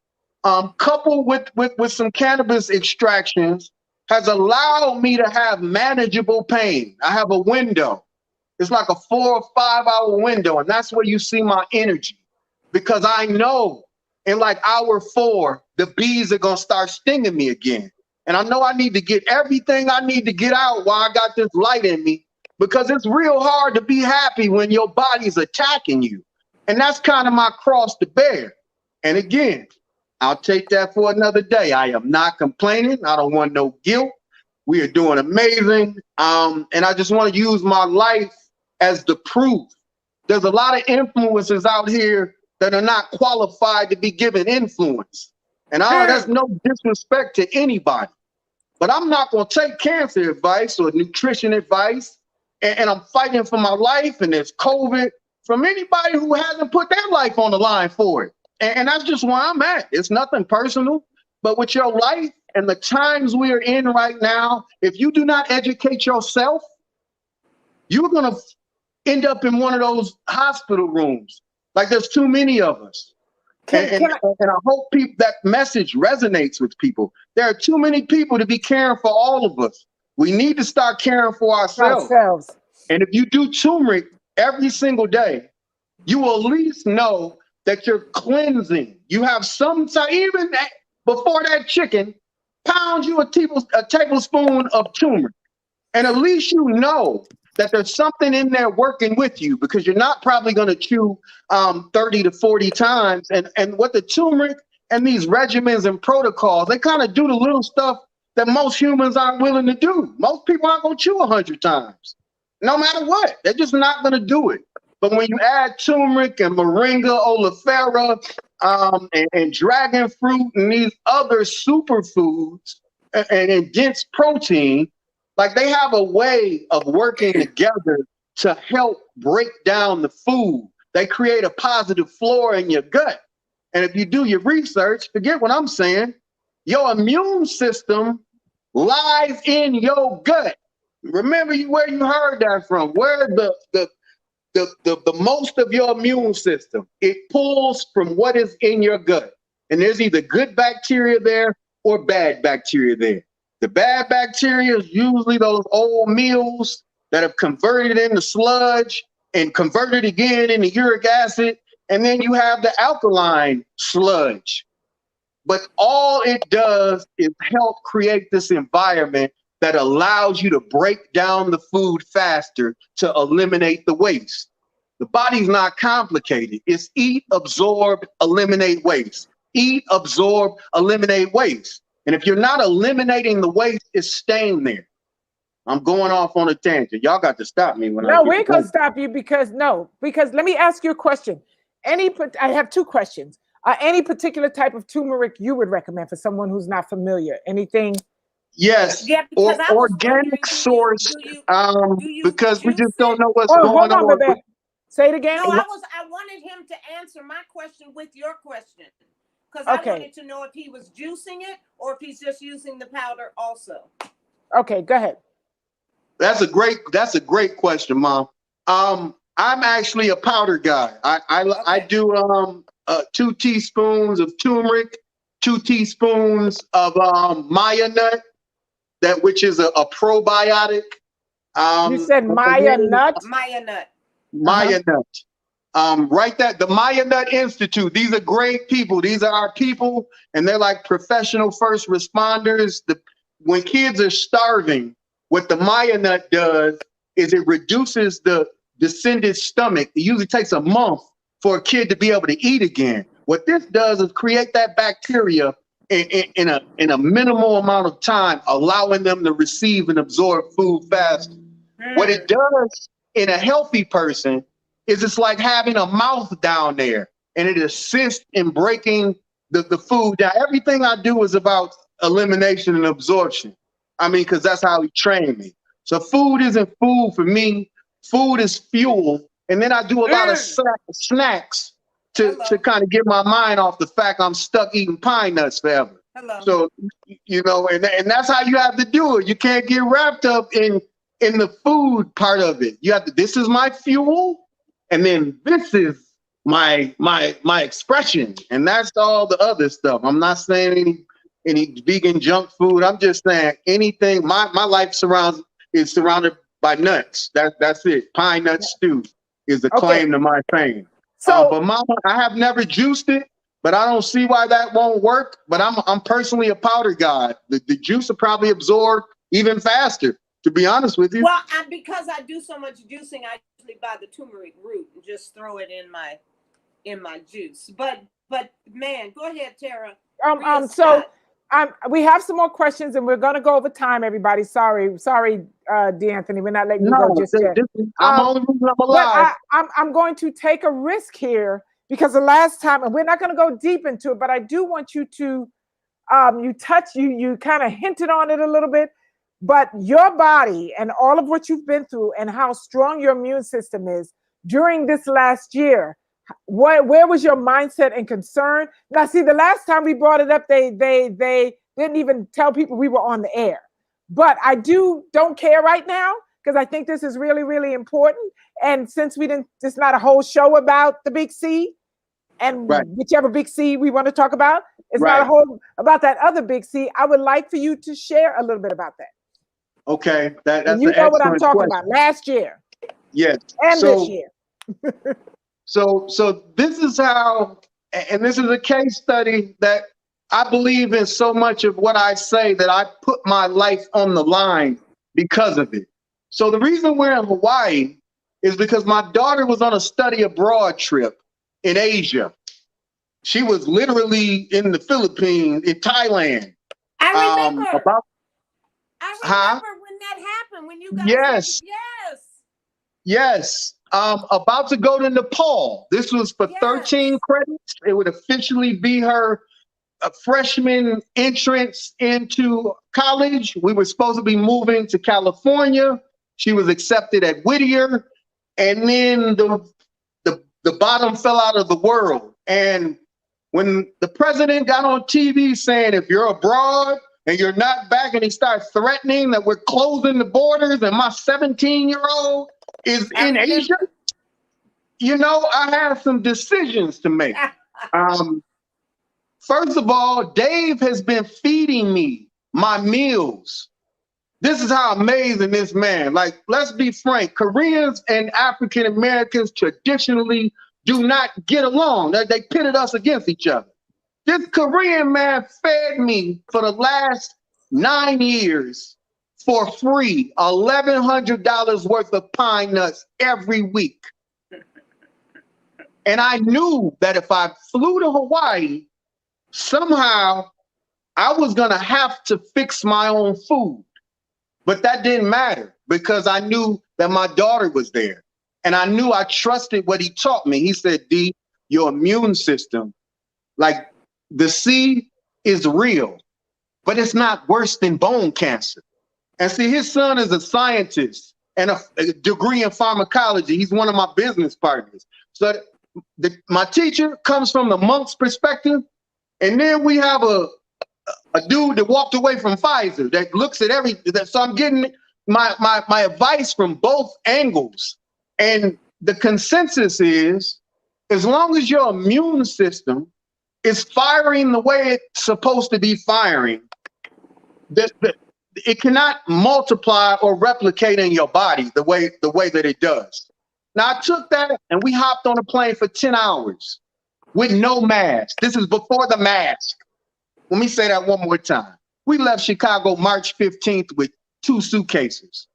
coupled with some cannabis extractions, has allowed me to have manageable pain. I have a window. It's like a 4 or 5 hour window, and that's where you see my energy, because I know in like hour 4, the bees are gonna start stinging me again. And I know I need to get everything I need to get out while I got this light in me, because it's real hard to be happy when your body's attacking you. And that's kind of my cross to bear. And again, I'll take that for another day. I am not complaining. I don't want no guilt. We are doing amazing. And I just want to use my life as the proof. There's a lot of influencers out here that are not qualified to be given influence. And that's no disrespect to anybody. But I'm not going to take cancer advice or nutrition advice. And I'm fighting for my life, and there's COVID. from anybody who hasn't put their life on the line for it. And that's just where I'm at. It's nothing personal, but with your life and the times we are in right now, if you do not educate yourself, you're going to end up in one of those hospital rooms. Like there's too many of us. And I hope that message resonates with people. There are too many people to be caring for all of us. We need to start caring for ourselves. And if you do turmeric every single day, you will at least know that you're cleansing. You have some time, even before that chicken, pound you a tablespoon of turmeric. And at least you know that there's something in there working with you, because you're not probably going to chew 30 to 40 times. And what the turmeric and these regimens and protocols, they kind of do the little stuff that most humans aren't willing to do. Most people aren't going to chew 100 times, no matter what. They're just not going to do it. But when you add turmeric and moringa, oleifera, and dragon fruit and these other superfoods and dense protein, like they have a way of working together to help break down the food. They create a positive flora in your gut. And if you do your research, forget what I'm saying, your immune system lies in your gut. Remember where you heard that from, where the most of your immune system, it pulls from what is in your gut. And there's either good bacteria there or bad bacteria there. The bad bacteria is usually those old meals that have converted into sludge and converted again into uric acid. And then you have the alkaline sludge. But all it does is help create this environment that allows you to break down the food faster to eliminate the waste. The body's not complicated. It's eat, absorb, eliminate waste. Eat, absorb, eliminate waste. And if you're not eliminating the waste, it's staying there. I'm going off on a tangent. Y'all got to stop me when No, we ain't gonna stop you because let me ask you a question. I have two questions. Any particular type of turmeric you would recommend for someone who's not familiar? Anything? Yes, Yeah, or because I was organic source, because we juice just don't it? know what's Oh, going hold on, on. Babette. Say it again. No, I wanted him to answer my question with your question, because I Okay. wanted to know if he was juicing it or if he's just using the powder also. Okay, go ahead. That's a great question, Mom. I'm actually a powder guy. I do 2 teaspoons of turmeric, 2 teaspoons of Maya nut, which is a probiotic. You said Maya nut? Maya nut. Maya nut. Right, that the Maya Nut Institute. These are great people. These are our people, and they're like professional first responders. When kids are starving, what the Maya nut does is it reduces the descended stomach. It usually takes a month for a kid to be able to eat again. What this does is create that bacteria in a minimal amount of time, allowing them to receive and absorb food faster. What it does in a healthy person is it's like having a mouth down there, and it assists in breaking the food down. Everything I do is about elimination and absorption. I mean, because that's how he trained me. So food isn't food for me. Food is fuel. And then I do a lot of snacks to kind of get my mind off the fact I'm stuck eating pine nuts forever. So, and that's how you have to do it. You can't get wrapped up in the food part of it. You have to, this is my fuel, and then this is my expression. And that's all the other stuff. I'm not saying any vegan junk food. I'm just saying anything. My life is surrounded by nuts. That's it. Pine nut stew is the claim to my fame. So, but Mama, I have never juiced it, but I don't see why that won't work. But I'm personally a powder guy. The juice will probably absorb even faster, to be honest with you. Well, because I do so much juicing, I usually buy the turmeric root and just throw it in my juice. But man, go ahead, Tara. We have some more questions, and we're going to go over time, everybody. Sorry, D'Anthony, we're not letting you go just yet. I'm only reason I'm alive. But I'm going to take a risk here, because the last time, and we're not going to go deep into it, but I do want you to, you kind of hinted on it a little bit, but your body and all of what you've been through and how strong your immune system is, during this last year, where was your mindset and concern? Now, see, the last time we brought it up, they didn't even tell people we were on the air. But I don't care right now because I think this is really, really important. And since it's not a whole show about the big C, and Right. whichever big C we want to talk about, it's Right. not a whole about that other big C. I would like for you to share a little bit about that. Okay, that's And you an know what I'm excellent talking question. about last year Yes. and So- this year. So this is how, and this is a case study that I believe in so much of what I say that I put my life on the line because of it. So the reason we're in Hawaii is because my daughter was on a study abroad trip in Asia. She was literally in the Philippines, in Thailand. I remember. I remember Huh? when that happened. When you guys. Yes. Yes. About to go to Nepal. This was for Yes. 13 credits. It would officially be her freshman entrance into college. We were supposed to be moving to California. She was accepted at Whittier. And then the bottom fell out of the world. And when the president got on TV saying, if you're abroad and you're not back, and he started threatening that we're closing the borders and my 17-year-old is in Asia, you know, I have some decisions to make. First of all, Dave has been feeding me my meals. This is how amazing this man, like, let's be frank, Koreans and African Americans traditionally do not get along. They pitted us against each other. This Korean man fed me for the last 9 years for free, $1,100 worth of pine nuts every week. And I knew that if I flew to Hawaii, somehow I was gonna have to fix my own food. But that didn't matter because I knew that my daughter was there. And I knew I trusted what he taught me. He said, D, your immune system, like the C is real, but it's not worse than bone cancer. And see, his son is a scientist and a degree in pharmacology. He's one of my business partners. So my teacher comes from the monk's perspective. And then we have a dude that walked away from Pfizer that looks at everything. So I'm getting my advice from both angles. And the consensus is, as long as your immune system is firing the way it's supposed to be firing, it cannot multiply or replicate in your body the way that it does. Now, I took that and we hopped on a plane for 10 hours with no mask. This is before the mask. Let me say that one more time. We left Chicago March 15th with 2 suitcases.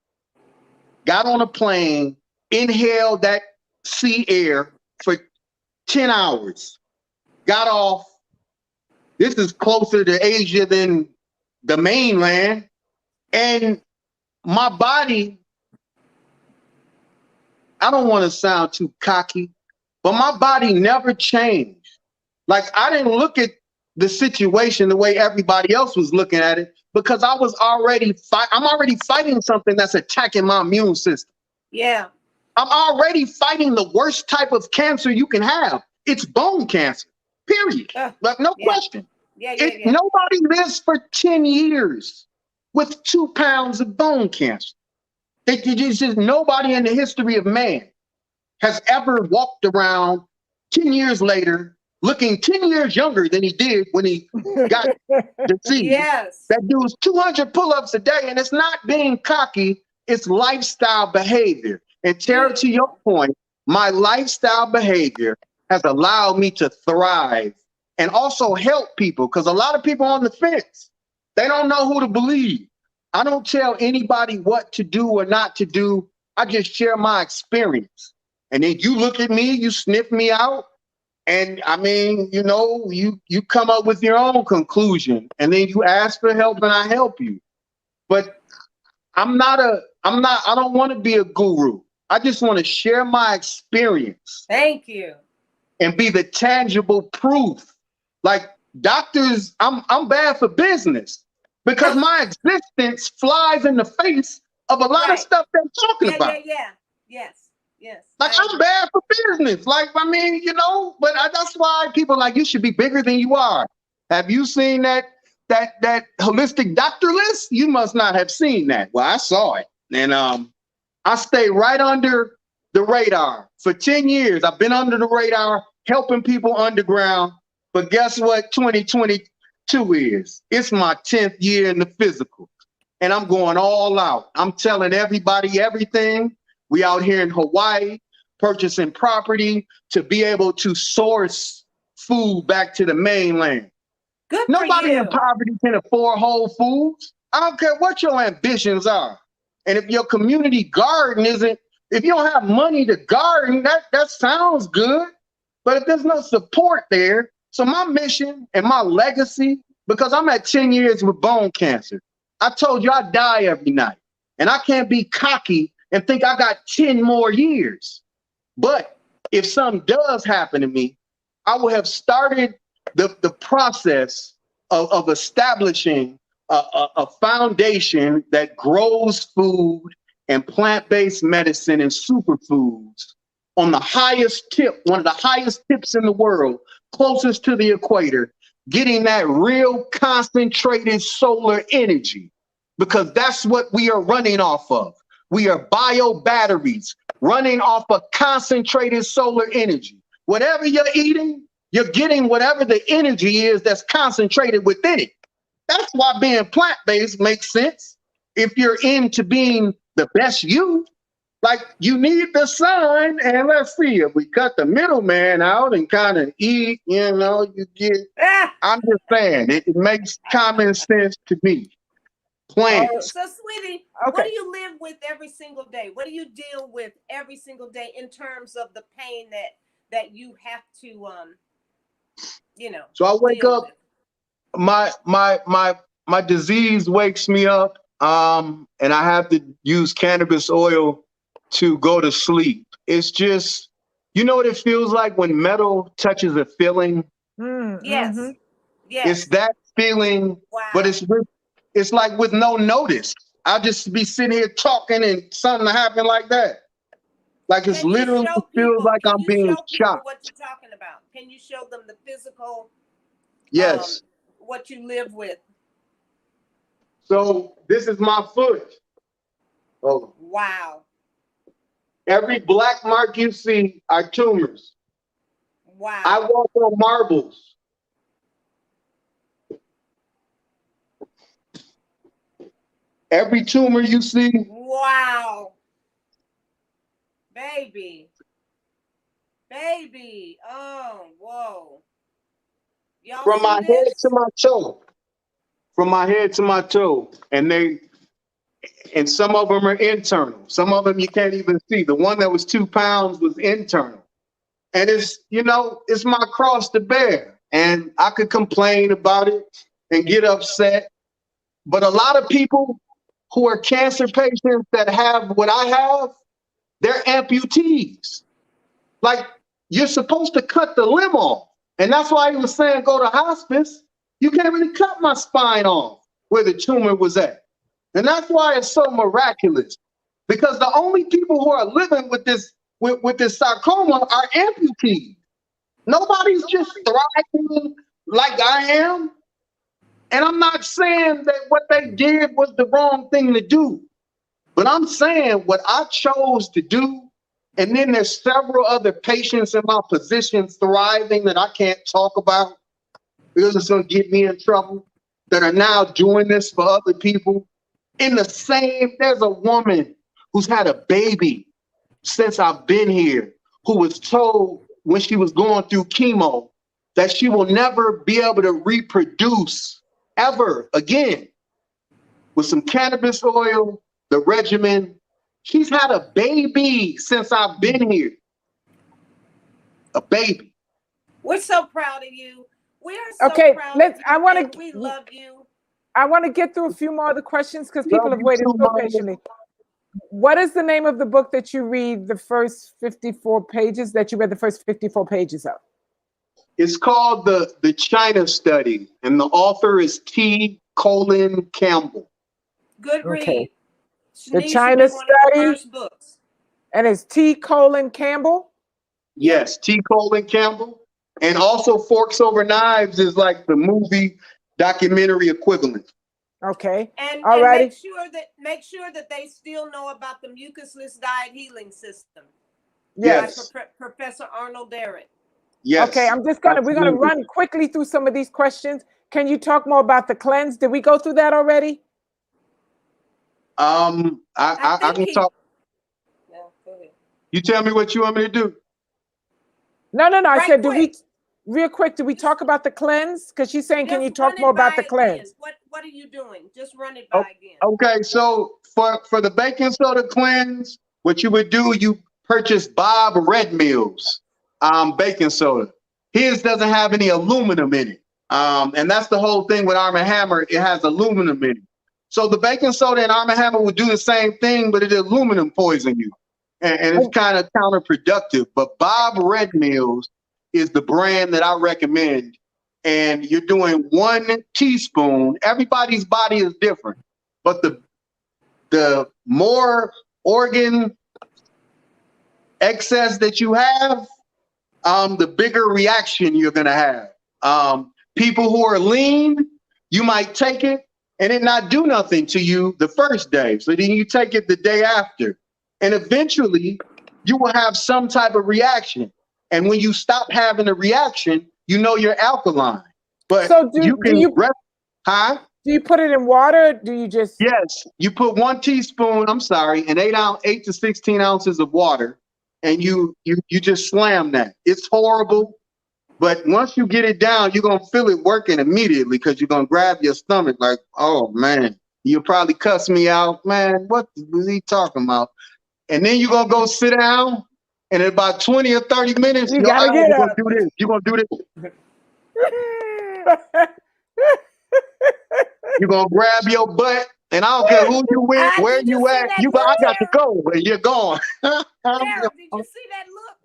Got on a plane, inhaled that sea air for 10 hours. Got off. This is closer to Asia than the mainland. And my body, I don't want to sound too cocky, but my body never changed. Like, I didn't look at the situation the way everybody else was looking at it because I was already I'm already fighting something that's attacking my immune system. Yeah. I'm already fighting the worst type of cancer you can have. It's bone cancer, period. Like, no question. Nobody lives for 10 years with 2 pounds of bone cancer. It's just nobody in the history of man has ever walked around 10 years later looking 10 years younger than he did when he got disease. Yes. That dude's 200 pull-ups a day, and it's not being cocky, it's lifestyle behavior. And Tara, to your point, my lifestyle behavior has allowed me to thrive and also help people, because a lot of people on the fence, they don't know who to believe. I don't tell anybody what to do or not to do. I just share my experience. And then you look at me, you sniff me out, and I mean, you know, you come up with your own conclusion, and then you ask for help and I help you. But I don't want to be a guru. I just want to share my experience. Thank you. And be the tangible proof. Like, doctors, I'm bad for business because my existence flies in the face of a lot of stuff they're talking about. Yes. Yes. Like, I'm bad for business. Like, I mean, you know, but that's why people are like, you should be bigger than you are. Have you seen that holistic doctor list? You must not have seen that. Well, I saw it. And I stay right under the radar. For 10 years, I've been under the radar, helping people underground. But guess what 2022 is? It's my 10th year in the physical. And I'm going all out. I'm telling everybody everything. We out here in Hawaii, purchasing property to be able to source food back to the mainland. Good Nobody for you. in poverty can afford Whole Foods. I don't care what your ambitions are. And if your community garden isn't, if you don't have money to garden, that sounds good. But if there's no support there, so my mission and my legacy, because I'm at 10 years with bone cancer. I told you I die every night. And I can't be cocky and think I got 10 more years. But if something does happen to me, I will have started the process of establishing a foundation that grows food and plant-based medicine and superfoods on the highest tip, one of the highest tips in the world, closest to the equator, getting that real concentrated solar energy, because that's what we are running off of. We are bio batteries running off of concentrated solar energy. Whatever you're eating, you're getting whatever the energy is that's concentrated within it. That's why being plant-based makes sense. If you're into being the best you, like, you need the sun, and let's see, if we cut the middleman out and kind of eat, you know, you get, I'm just saying, it makes common sense to me. Plants. So, sweetie, Okay. what do you live with every single day? What do you deal with every single day in terms of the pain that you have to, you know? So I wake deal up, with? my disease wakes me up, and I have to use cannabis oil to go to sleep. It's just, you know what it feels like when metal touches a feeling? Yes. Mhm. Yes. It's that feeling, Wow. but it's like with no notice. I'll just be sitting here talking and something happen like that. Like, it's Can you literally show feels people- like can I'm you being show people shot. what you're talking about? Can you show them the physical, Yes. what you live with? So this is my foot. Oh, Wow. every black mark you see are tumors. Wow. I walk on marbles. Every tumor you see, Wow. Baby. Baby. Oh, whoa. Y'all from see my head this? to my toe. From my head to my toe. And some of them are internal. Some of them you can't even see. The one that was 2 pounds was internal. And it's, you know, it's my cross to bear. And I could complain about it and get upset. But a lot of people who are cancer patients that have what I have, they're amputees. Like, you're supposed to cut the limb off. And that's why he was saying go to hospice. You can't really cut my spine off where the tumor was at. And that's why it's so miraculous. Because the only people who are living with this sarcoma are amputees. Nobody's just thriving like I am. And I'm not saying that what they did was the wrong thing to do. But I'm saying what I chose to do, and then there's several other patients in my position thriving that I can't talk about because it's going to get me in trouble, that are now doing this for other people. In the same, there's a woman who's had a baby since I've been here, who was told when she was going through chemo that she will never be able to reproduce ever again. With some cannabis oil, the regimen, she's had a baby since I've been here. A baby. We're so proud of you. We are so Okay, proud let's. of you. I want and to. we love you. I want to get through a few more of the questions because people Love have you waited too, so Mama. patiently. What is the name of the book that you read the first 54 pages? That you read the first 54 pages of? It's called the China Study, and the author is T. Colin Campbell. Good Okay. read. The Shanice should China be one of the Study. first books. And it's T. Colin Campbell? Yes, T. Colin Campbell. And also Forks Over Knives is like the movie documentary equivalent. Okay. And All righty. make sure that they still know about the mucusless diet healing system. Yes. By Professor Arnold Derrick. Yes. Okay, we're gonna run quickly through some of these questions. Can you talk more about the cleanse? Did we go through that already? I can talk. Yeah, go ahead. You tell me what you want me to do. No. I said, real quick, did we Just talk about the cleanse? Because she's saying, can you Just talk run it more about by the cleanse? again. What are you doing? Just run it by again. Okay, so for the baking soda cleanse, what you would do, you purchase Bob Red Mills baking soda. His doesn't have any aluminum in it. And that's the whole thing with Arm & Hammer. It has aluminum in it. So the baking soda and Arm & Hammer would do the same thing, but it aluminum poison you. And it's kind of counterproductive. But Bob Red Mills is the brand that I recommend. And you're doing 1 teaspoon. Everybody's body is different. But the more organ excess that you have, the bigger reaction you're going to have. People who are lean, you might take it and it not do nothing to you the first day. So then you take it the day after. And eventually you will have some type of reaction. And when you stop having a reaction, you know you're alkaline. But So do you put it in water? Do you just? Yes, you put 1 teaspoon, an 8 to 16 ounces of water, and you just slam that. It's horrible, but once you get it down, you're gonna feel it working immediately because you're gonna grab your stomach like, oh man, you'll probably cuss me out, man. What was he talking about? And then you're gonna go sit down, and in about 20 or 30 minutes, You gotta get gonna up. do this. You're gonna do this. You're gonna grab your butt, and I don't care who you with, where Did you you see at. that look, I got to Tara? go, and you're gone. Tara, did you see that look?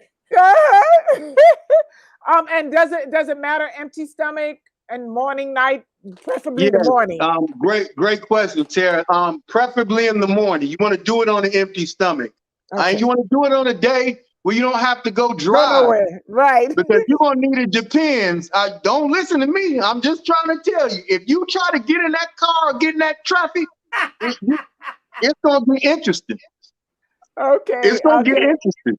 And does it matter empty stomach and morning, night, preferably the Yes. morning? Great question, Tara. Preferably in the morning. You want to do it on an empty stomach. Okay. And you want to do it on a day where you don't have to go Go drive. nowhere. Right. Because you're gonna need it. Depends. Don't listen to me. I'm just trying to tell you. If you try to get in that car or get in that traffic, it's gonna be interesting. Okay. It's gonna get interesting.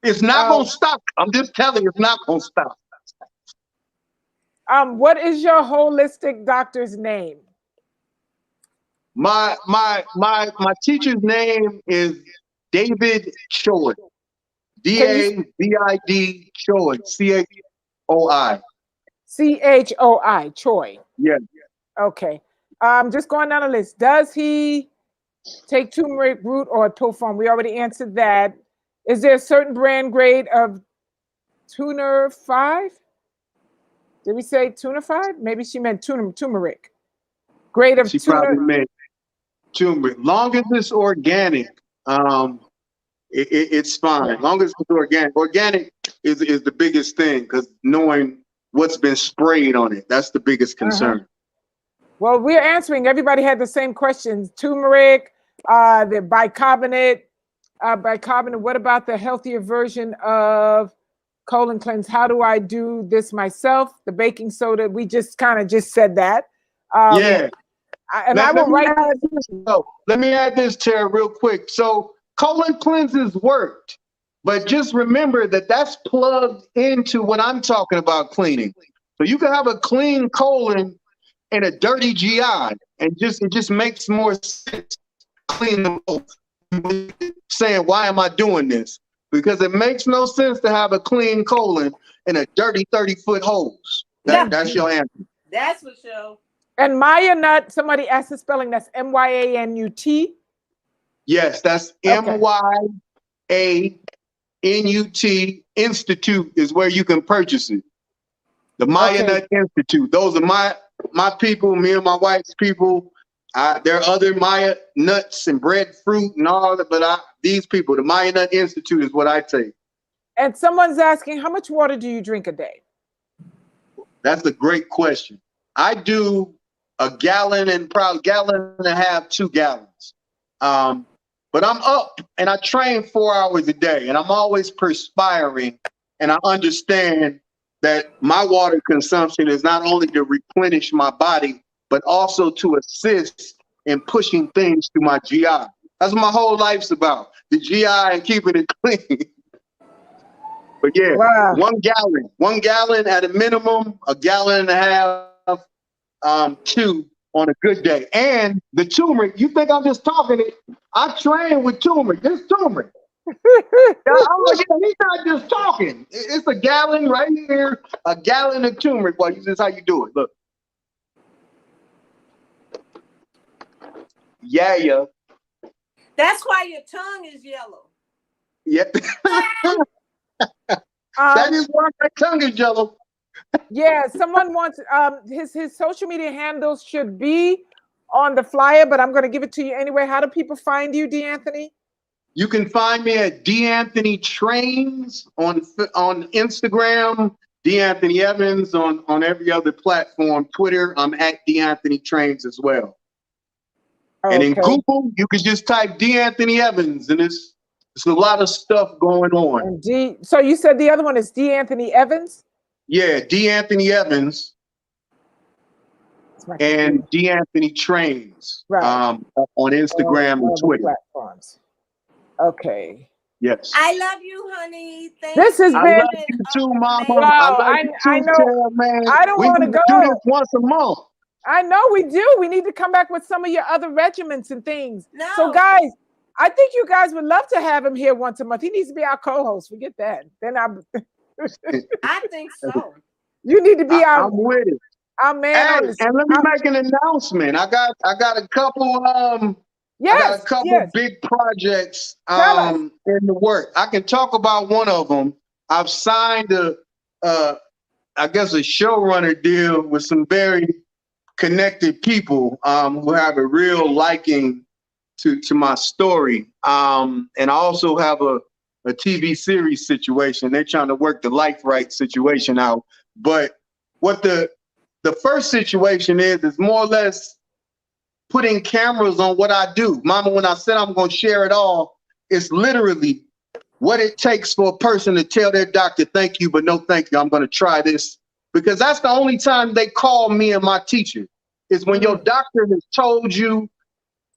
It's not gonna stop. I'm just telling you, it's not gonna stop. What is your holistic doctor's name? My teacher's name is David Choi. David Choi. CHOI. CHOI. Choi. Yeah. Okay. Just going down the list. Does he take turmeric root or a pill form? We already answered that. Is there a certain brand grade of Tuna 5? Did we say Tuna 5? Maybe she meant turmeric. Grade of She tuna. probably meant turmeric. Long as it's organic, it's fine. Long as it's organic. Organic is the biggest thing because knowing what's been sprayed on it, that's the biggest concern. Well, we're answering. Everybody had the same questions. Turmeric, the bicarbonate. What about the healthier version of colon cleanse? How do I do this myself? The baking soda. We just kind of just said that. Let me add this, Tara, real quick. So colon cleanses worked, but just remember that that's plugged into what I'm talking about cleaning. So you can have a clean colon and a dirty GI, and it just makes more sense. Clean them both. Saying, why am I doing this? Because it makes no sense to have a clean colon and a dirty 30-foot hose. That's your answer. That's for sure. And Maya Nut, somebody asked the spelling, that's MYANUT? Yes, that's MYANUT. Institute is where you can purchase it. The Maya Nut Institute. Those are my people, me and my wife's people. There are other Maya nuts and breadfruit and all that, but these people, the Maya Nut Institute is what I take. And someone's asking, how much water do you drink a day? That's a great question. I do a gallon and probably gallon and a half, 2 gallons. but I'm up and I train 4 hours a day and I'm always perspiring. And I understand that my water consumption is not only to replenish my body, but also to assist in pushing things through my GI. That's what my whole life's about, the GI and keeping it clean. But yeah, Wow. 1 gallon at a minimum, 1.5 gallons, 2 on a good day. And the turmeric, you think I'm just talking it? I train with turmeric. This turmeric. I'm like, yeah, he's not just talking. It's a gallon right here, 1 gallon of turmeric. Well, this is how you do it. Look. Yeah. That's why your tongue is yellow. Yep. That is why my tongue is yellow. Yeah, someone wants his social media handles should be on the flyer, but I'm going to give it to you anyway. How do people find you, D'Anthony? You can find me at D'Anthony Trains on Instagram, D'Anthony Evans on every other platform. Twitter, I'm at D'Anthony Trains as well. Okay. And in Google, you can just type D'Anthony Evans, and it's a lot of stuff going on. And so you said the other one is D'Anthony Evans? Yeah, D'Anthony Evans and D'Anthony Trains, right. On Instagram and Twitter. Platforms. Okay. Yes. I love you, honey. This has I been. love you too, Mama. Wow, I know. Too, man. I don't want to go. Do this once a month. I know we do. We need to come back with some of your other regiments and things. No. So, guys, I think you guys would love to have him here once a month. He needs to be our co-host. Forget that. Then I think so. You need to be I'm with it. Our man. And let me make an announcement. I got a couple big projects in the work. I can talk about one of them. I've signed a showrunner deal with some very connected people who have a real liking to my story. And I also have a TV series situation. They're trying to work the Life Right situation out. But what the first situation is more or less putting cameras on what I do. Mama, when I said I'm going to share it all, it's literally what it takes for a person to tell their doctor, thank you, but no thank you. I'm going to try this. Because that's the only time they call me and my teacher is when your doctor has told you,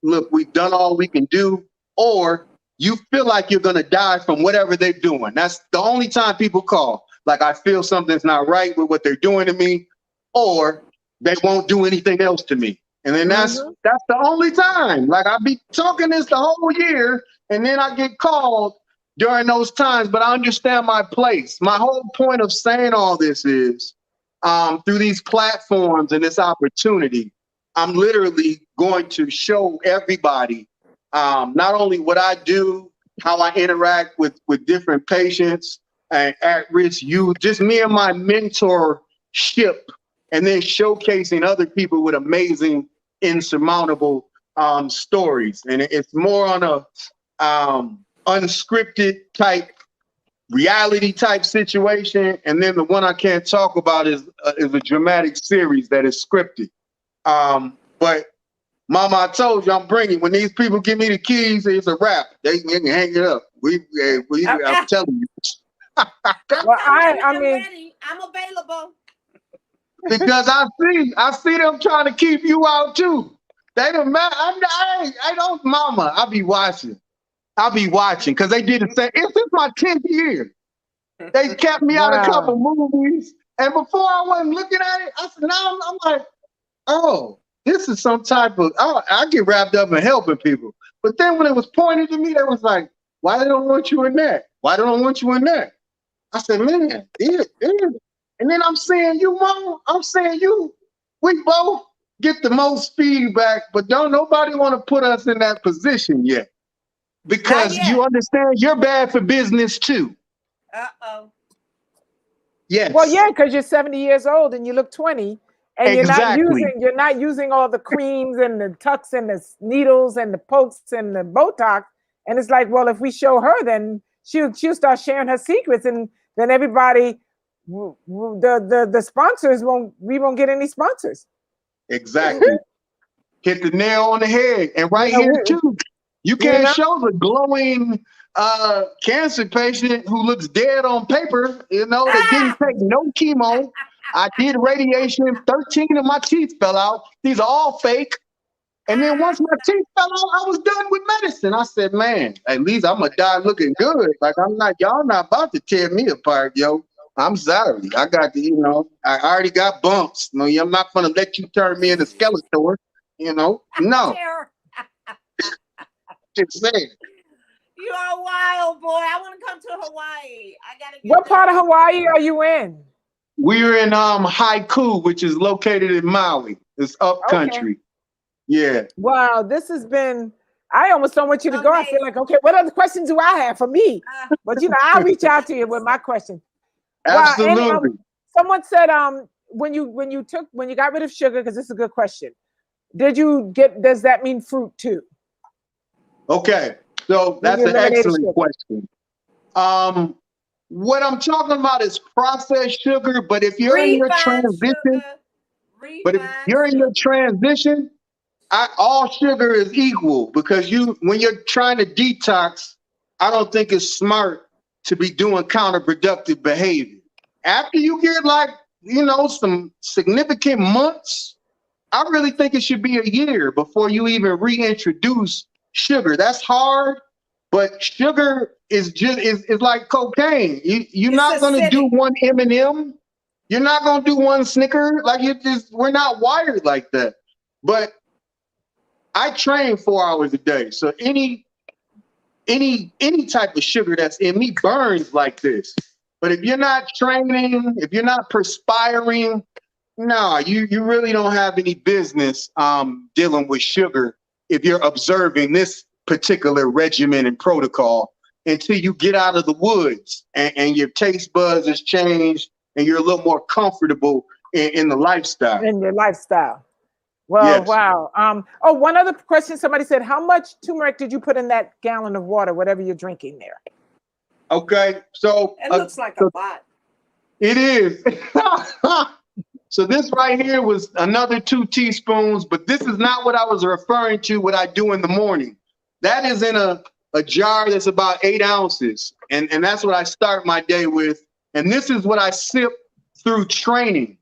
look, we've done all we can do, or you feel like you're going to die from whatever they're doing. That's the only time people call. Like, I feel something's not right with what they're doing to me, or they won't do anything else to me. And then that's the only time. Like, I be talking this the whole year, and then I get called during those times, but I understand my place. My whole point of saying all this is, through these platforms and this opportunity, I'm literally going to show everybody not only what I do, how I interact with different patients and at-risk youth, just me and my mentorship, and then showcasing other people with amazing, insurmountable stories. And it's more on a unscripted type, reality type situation. And then the one I can't talk about is a dramatic series that is scripted. But Mama, I told you I'm bringing, when these people give me the keys, it's a wrap. They can hang it up. I'm telling you. Well, I mean, ready. I'm available. Because I see them trying to keep you out too. They don't I don't, Mama, I'll be watching because they did the same. It's my 10th year. They kept me out a couple movies. And before I wasn't looking at it, I said, now I'm like, oh, this is some type of, I get wrapped up in helping people. But then when it was pointed to me, they was like, why they don't want you in that? Why they don't want you in that? I said, man, and then I'm saying you, Mom, we both get the most feedback, but don't nobody want to put us in that position yet. Because you understand you're bad for business too. Uh-oh. Yes. Well, yeah, because you're 70 years old and you look 20, and you're not using all the creams and the tucks and the needles and the pokes and the Botox. And it's like, well, if we show her, then she'll start sharing her secrets, and then everybody, the sponsors we won't get any sponsors. Exactly. Hit the nail on the head. And here too, You You can't know? show the glowing cancer patient who looks dead on paper. You know, they didn't take no chemo. I did radiation. 13 of my teeth fell out. These are all fake. And then once my teeth fell out, I was done with medicine. I said, man, at least I'm gonna die looking good. Like y'all not about to tear me apart, yo. I'm sorry. I got I already got bumps. No, I'm not gonna let you turn me into Skeletor. No. Terror. Just saying. You are wild, boy. I want to come to Hawaii. I gotta get What part there. of Hawaii are you in? We're in Haiku, which is located in Maui. It's up country. Yeah. Wow, this has been. I almost don't want you to go. I feel Amazing. like, okay, what other questions do I have for me? But I'll reach out to you with my question. Wow, and Absolutely. someone said, when you got rid of sugar, because this is a good question. Does that mean fruit too? Okay, so that's you an eliminated excellent sugar. question. What I'm talking about is processed sugar, but if you're in your transition, all sugar is equal, because when you're trying to detox, I don't think it's smart to be doing counterproductive behavior. After you get some significant months, I really think it should be a year before you even reintroduce sugar. That's hard, but sugar is like cocaine. You're not gonna do one M&M. You're not gonna do one Snicker. We're not wired like that. But I train 4 hours a day, so any type of sugar that's in me burns like this. But if you're not training, if you're not perspiring, no, you really don't have any business dealing with sugar if you're observing this particular regimen and protocol until you get out of the woods and your taste buds has changed and you're a little more comfortable in the lifestyle. In your lifestyle. Well, Yes. wow. One other question. Somebody said, how much turmeric did you put in that gallon of water, whatever you're drinking there? Okay, so It looks like a lot. It is. So this right here was another 2 teaspoons, but this is not what I was referring to, what I do in the morning. That is in a jar that's about 8 ounces. And that's what I start my day with. And this is what I sip through training,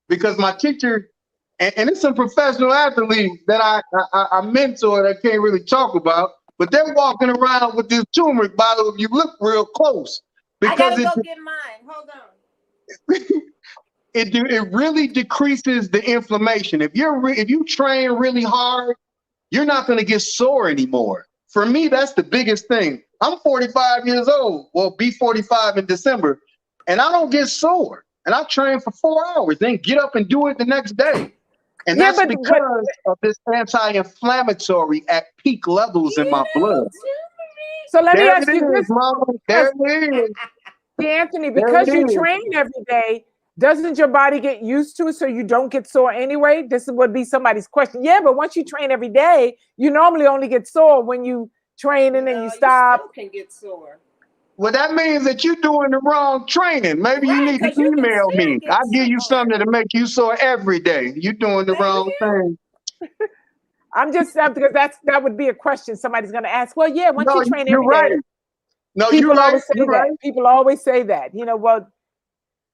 because my teacher, and it's some professional athletes that I mentor that I can't really talk about, but they're walking around with this turmeric bottle if you look real close. Because I gotta go get mine. Hold on. It really decreases the inflammation. If you train really hard, you're not going to get sore anymore. For me, that's the biggest thing. I'm 45 years old. Well, be 45 in December, and I don't get sore. And I train for 4 hours, then get up and do it the next day. And that's because of this anti-inflammatory at peak levels in my blood. So let me ask you this, There it is. Anthony, because you train every day, doesn't your body get used to it so you don't get sore anyway? This would be somebody's question. Yeah, but once you train every day, you normally only get sore when you train and then you stop. You still can get sore. Well, that means that you're doing the wrong training. Maybe you need to email me. I'll give you something to make you sore every day. You're doing the wrong thing. I'm just because that would be a question somebody's going to ask. Well, yeah, once you train every day. No, you're right. People always say that.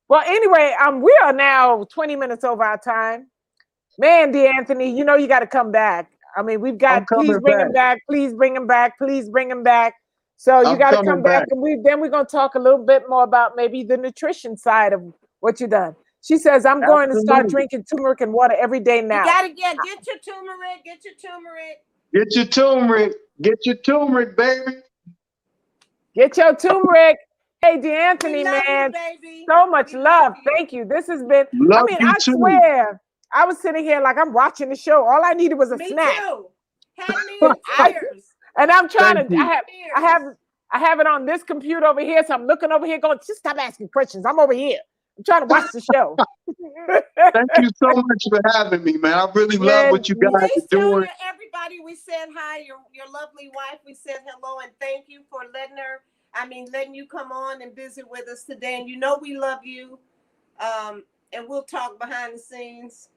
Well, anyway, we are now 20 minutes over our time. Man, D'Anthony, you got to come back. I mean, we've got, please bring him back. Please bring him back. Please bring him back. So you got to come back. And then we're going to talk a little bit more about maybe the nutrition side of what you've done. She says, I'm going to start drinking turmeric and water every day now. You got to get your turmeric. Get your turmeric. Get your turmeric. Get your turmeric, baby. Get your turmeric. Hey, D'Anthony, man, so much love. Thank you. This has been, I swear, I was sitting here like I'm watching the show. All I needed was a snack. Too. Had me in tears. And I'm trying to, I have it on this computer over here. So I'm looking over here going, just stop asking questions. I'm over here. I'm trying to watch the show. Thank you so much for having me, man. I really love what you guys are doing. Everybody, we said hi. Your lovely wife, we said hello and thank you for letting you come on and visit with us today. And we love you. And we'll talk behind the scenes.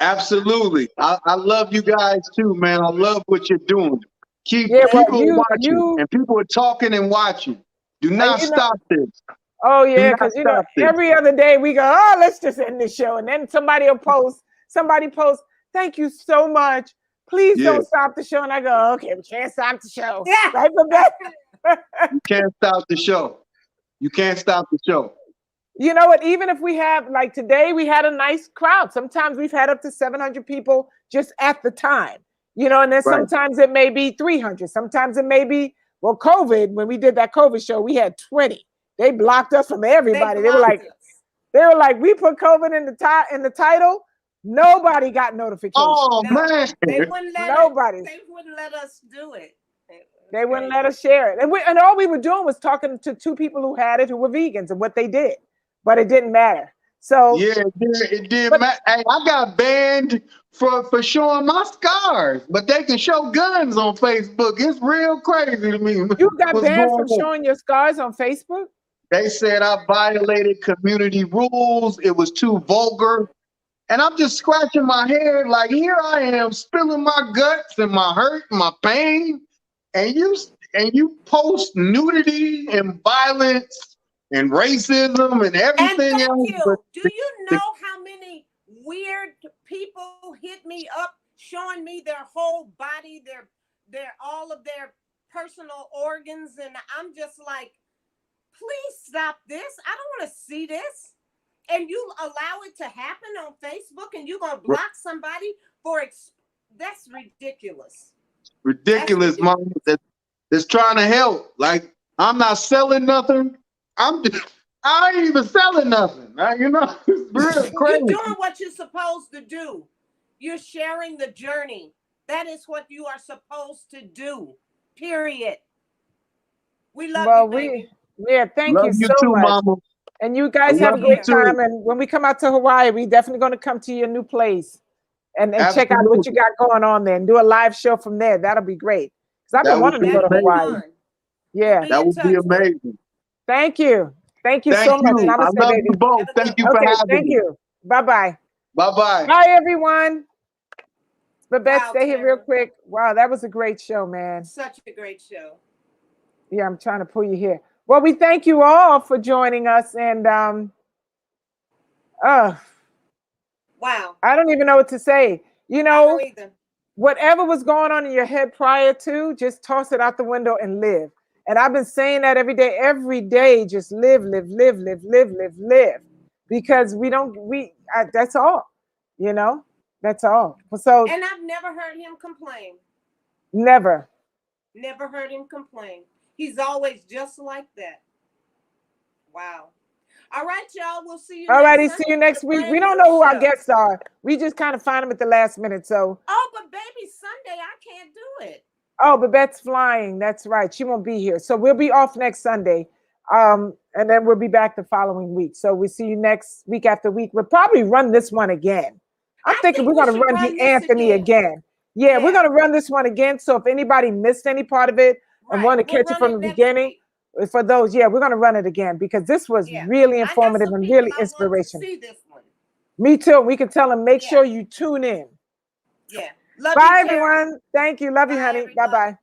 Absolutely. I love you guys too, man. I love what you're doing. Keep Yeah, well, people are watching, and people are talking and watching. Do not you know- stop this. Oh Do yeah, not because stop this. every other day we go, oh, let's just end the show, and then somebody post, thank you so much. Please Yeah. don't stop the show, and I go, okay, we can't stop the show. Yeah. Right, Babette? You can't stop the show. You can't stop the show. You know what? Even if we have, like today, we had a nice crowd. Sometimes we've had up to 700 people just at the time, and then Right. sometimes it may be 300. Sometimes it may be, well, COVID, when we did that COVID show, we had 20. They blocked us from everybody. They were like, we put COVID in the title. Nobody got notification. Oh No, man. they wouldn't let Nobody. They wouldn't let us do it. They wouldn't let us share it. And all we were doing was talking to 2 people who had it, who were vegans, and what they did. But it didn't matter. So Yeah, it did. Hey, I got banned for showing my scars, but they can show guns on Facebook. It's real crazy to me. You got what's banned going from on. showing your scars on Facebook? They said I violated community rules. It was too vulgar. And I'm just scratching my head like, here I am spilling my guts and my hurt and my pain. And you post nudity and violence and racism and everything else. Do you know how many weird people hit me up showing me their whole body, their all of their personal organs, and I'm just like, please stop this. I don't want to see this. And you allow it to happen on Facebook, and you're gonna block somebody for that's ridiculous. Ridiculous, mom. That's trying to help. Like, I'm not selling nothing. I ain't even selling nothing. It's real crazy. You're doing what you're supposed to do. You're sharing the journey. That is what you are supposed to do. Period. We love you, baby. Thank you so too, much. Mama. And you guys have a great time. And when we come out to Hawaii, we're definitely going to come to your new place and check out what you got going on there and do a live show from there. That'll be great. Because I've been wanting to go to Hawaii. Yeah. That would be amazing. Thank you. Thank you so much. I love you both. Thank you for having me. Thank you. Bye-bye. Bye-bye. Bye, everyone. Babette, Wow, stay here Tara. real quick. Wow, that was a great show, man. Such a great show. Yeah, I'm trying to pull you here. Well, we thank you all for joining us. And wow. I don't even know what to say. I don't either. Whatever was going on in your head prior to, just toss it out the window and live. And I've been saying that every day, just live. Because that's all, that's all. So, and I've never heard him complain. Never heard him complain. He's always just like that. Wow. All right, y'all. We'll see you. All righty. See you next week. We don't know who our guests are. We just kind of find them at the last minute. So. Oh, but baby, Sunday I can't do it. Oh, Babette's flying. That's right. She won't be here. So we'll be off next Sunday. And then we'll be back the following week. So we see you next week after week. We'll probably run this one again. I'm thinking we're going to run the Anthony again. Yeah, we're going to run this one again. So if anybody missed any part of it and want to catch it from the beginning, for those, we're going to run it again because this was really informative and really inspirational. See this one. Me too. We can tell them, make sure you tune in. Yeah. Bye, everyone. Thank you. Love you, honey. Bye-bye.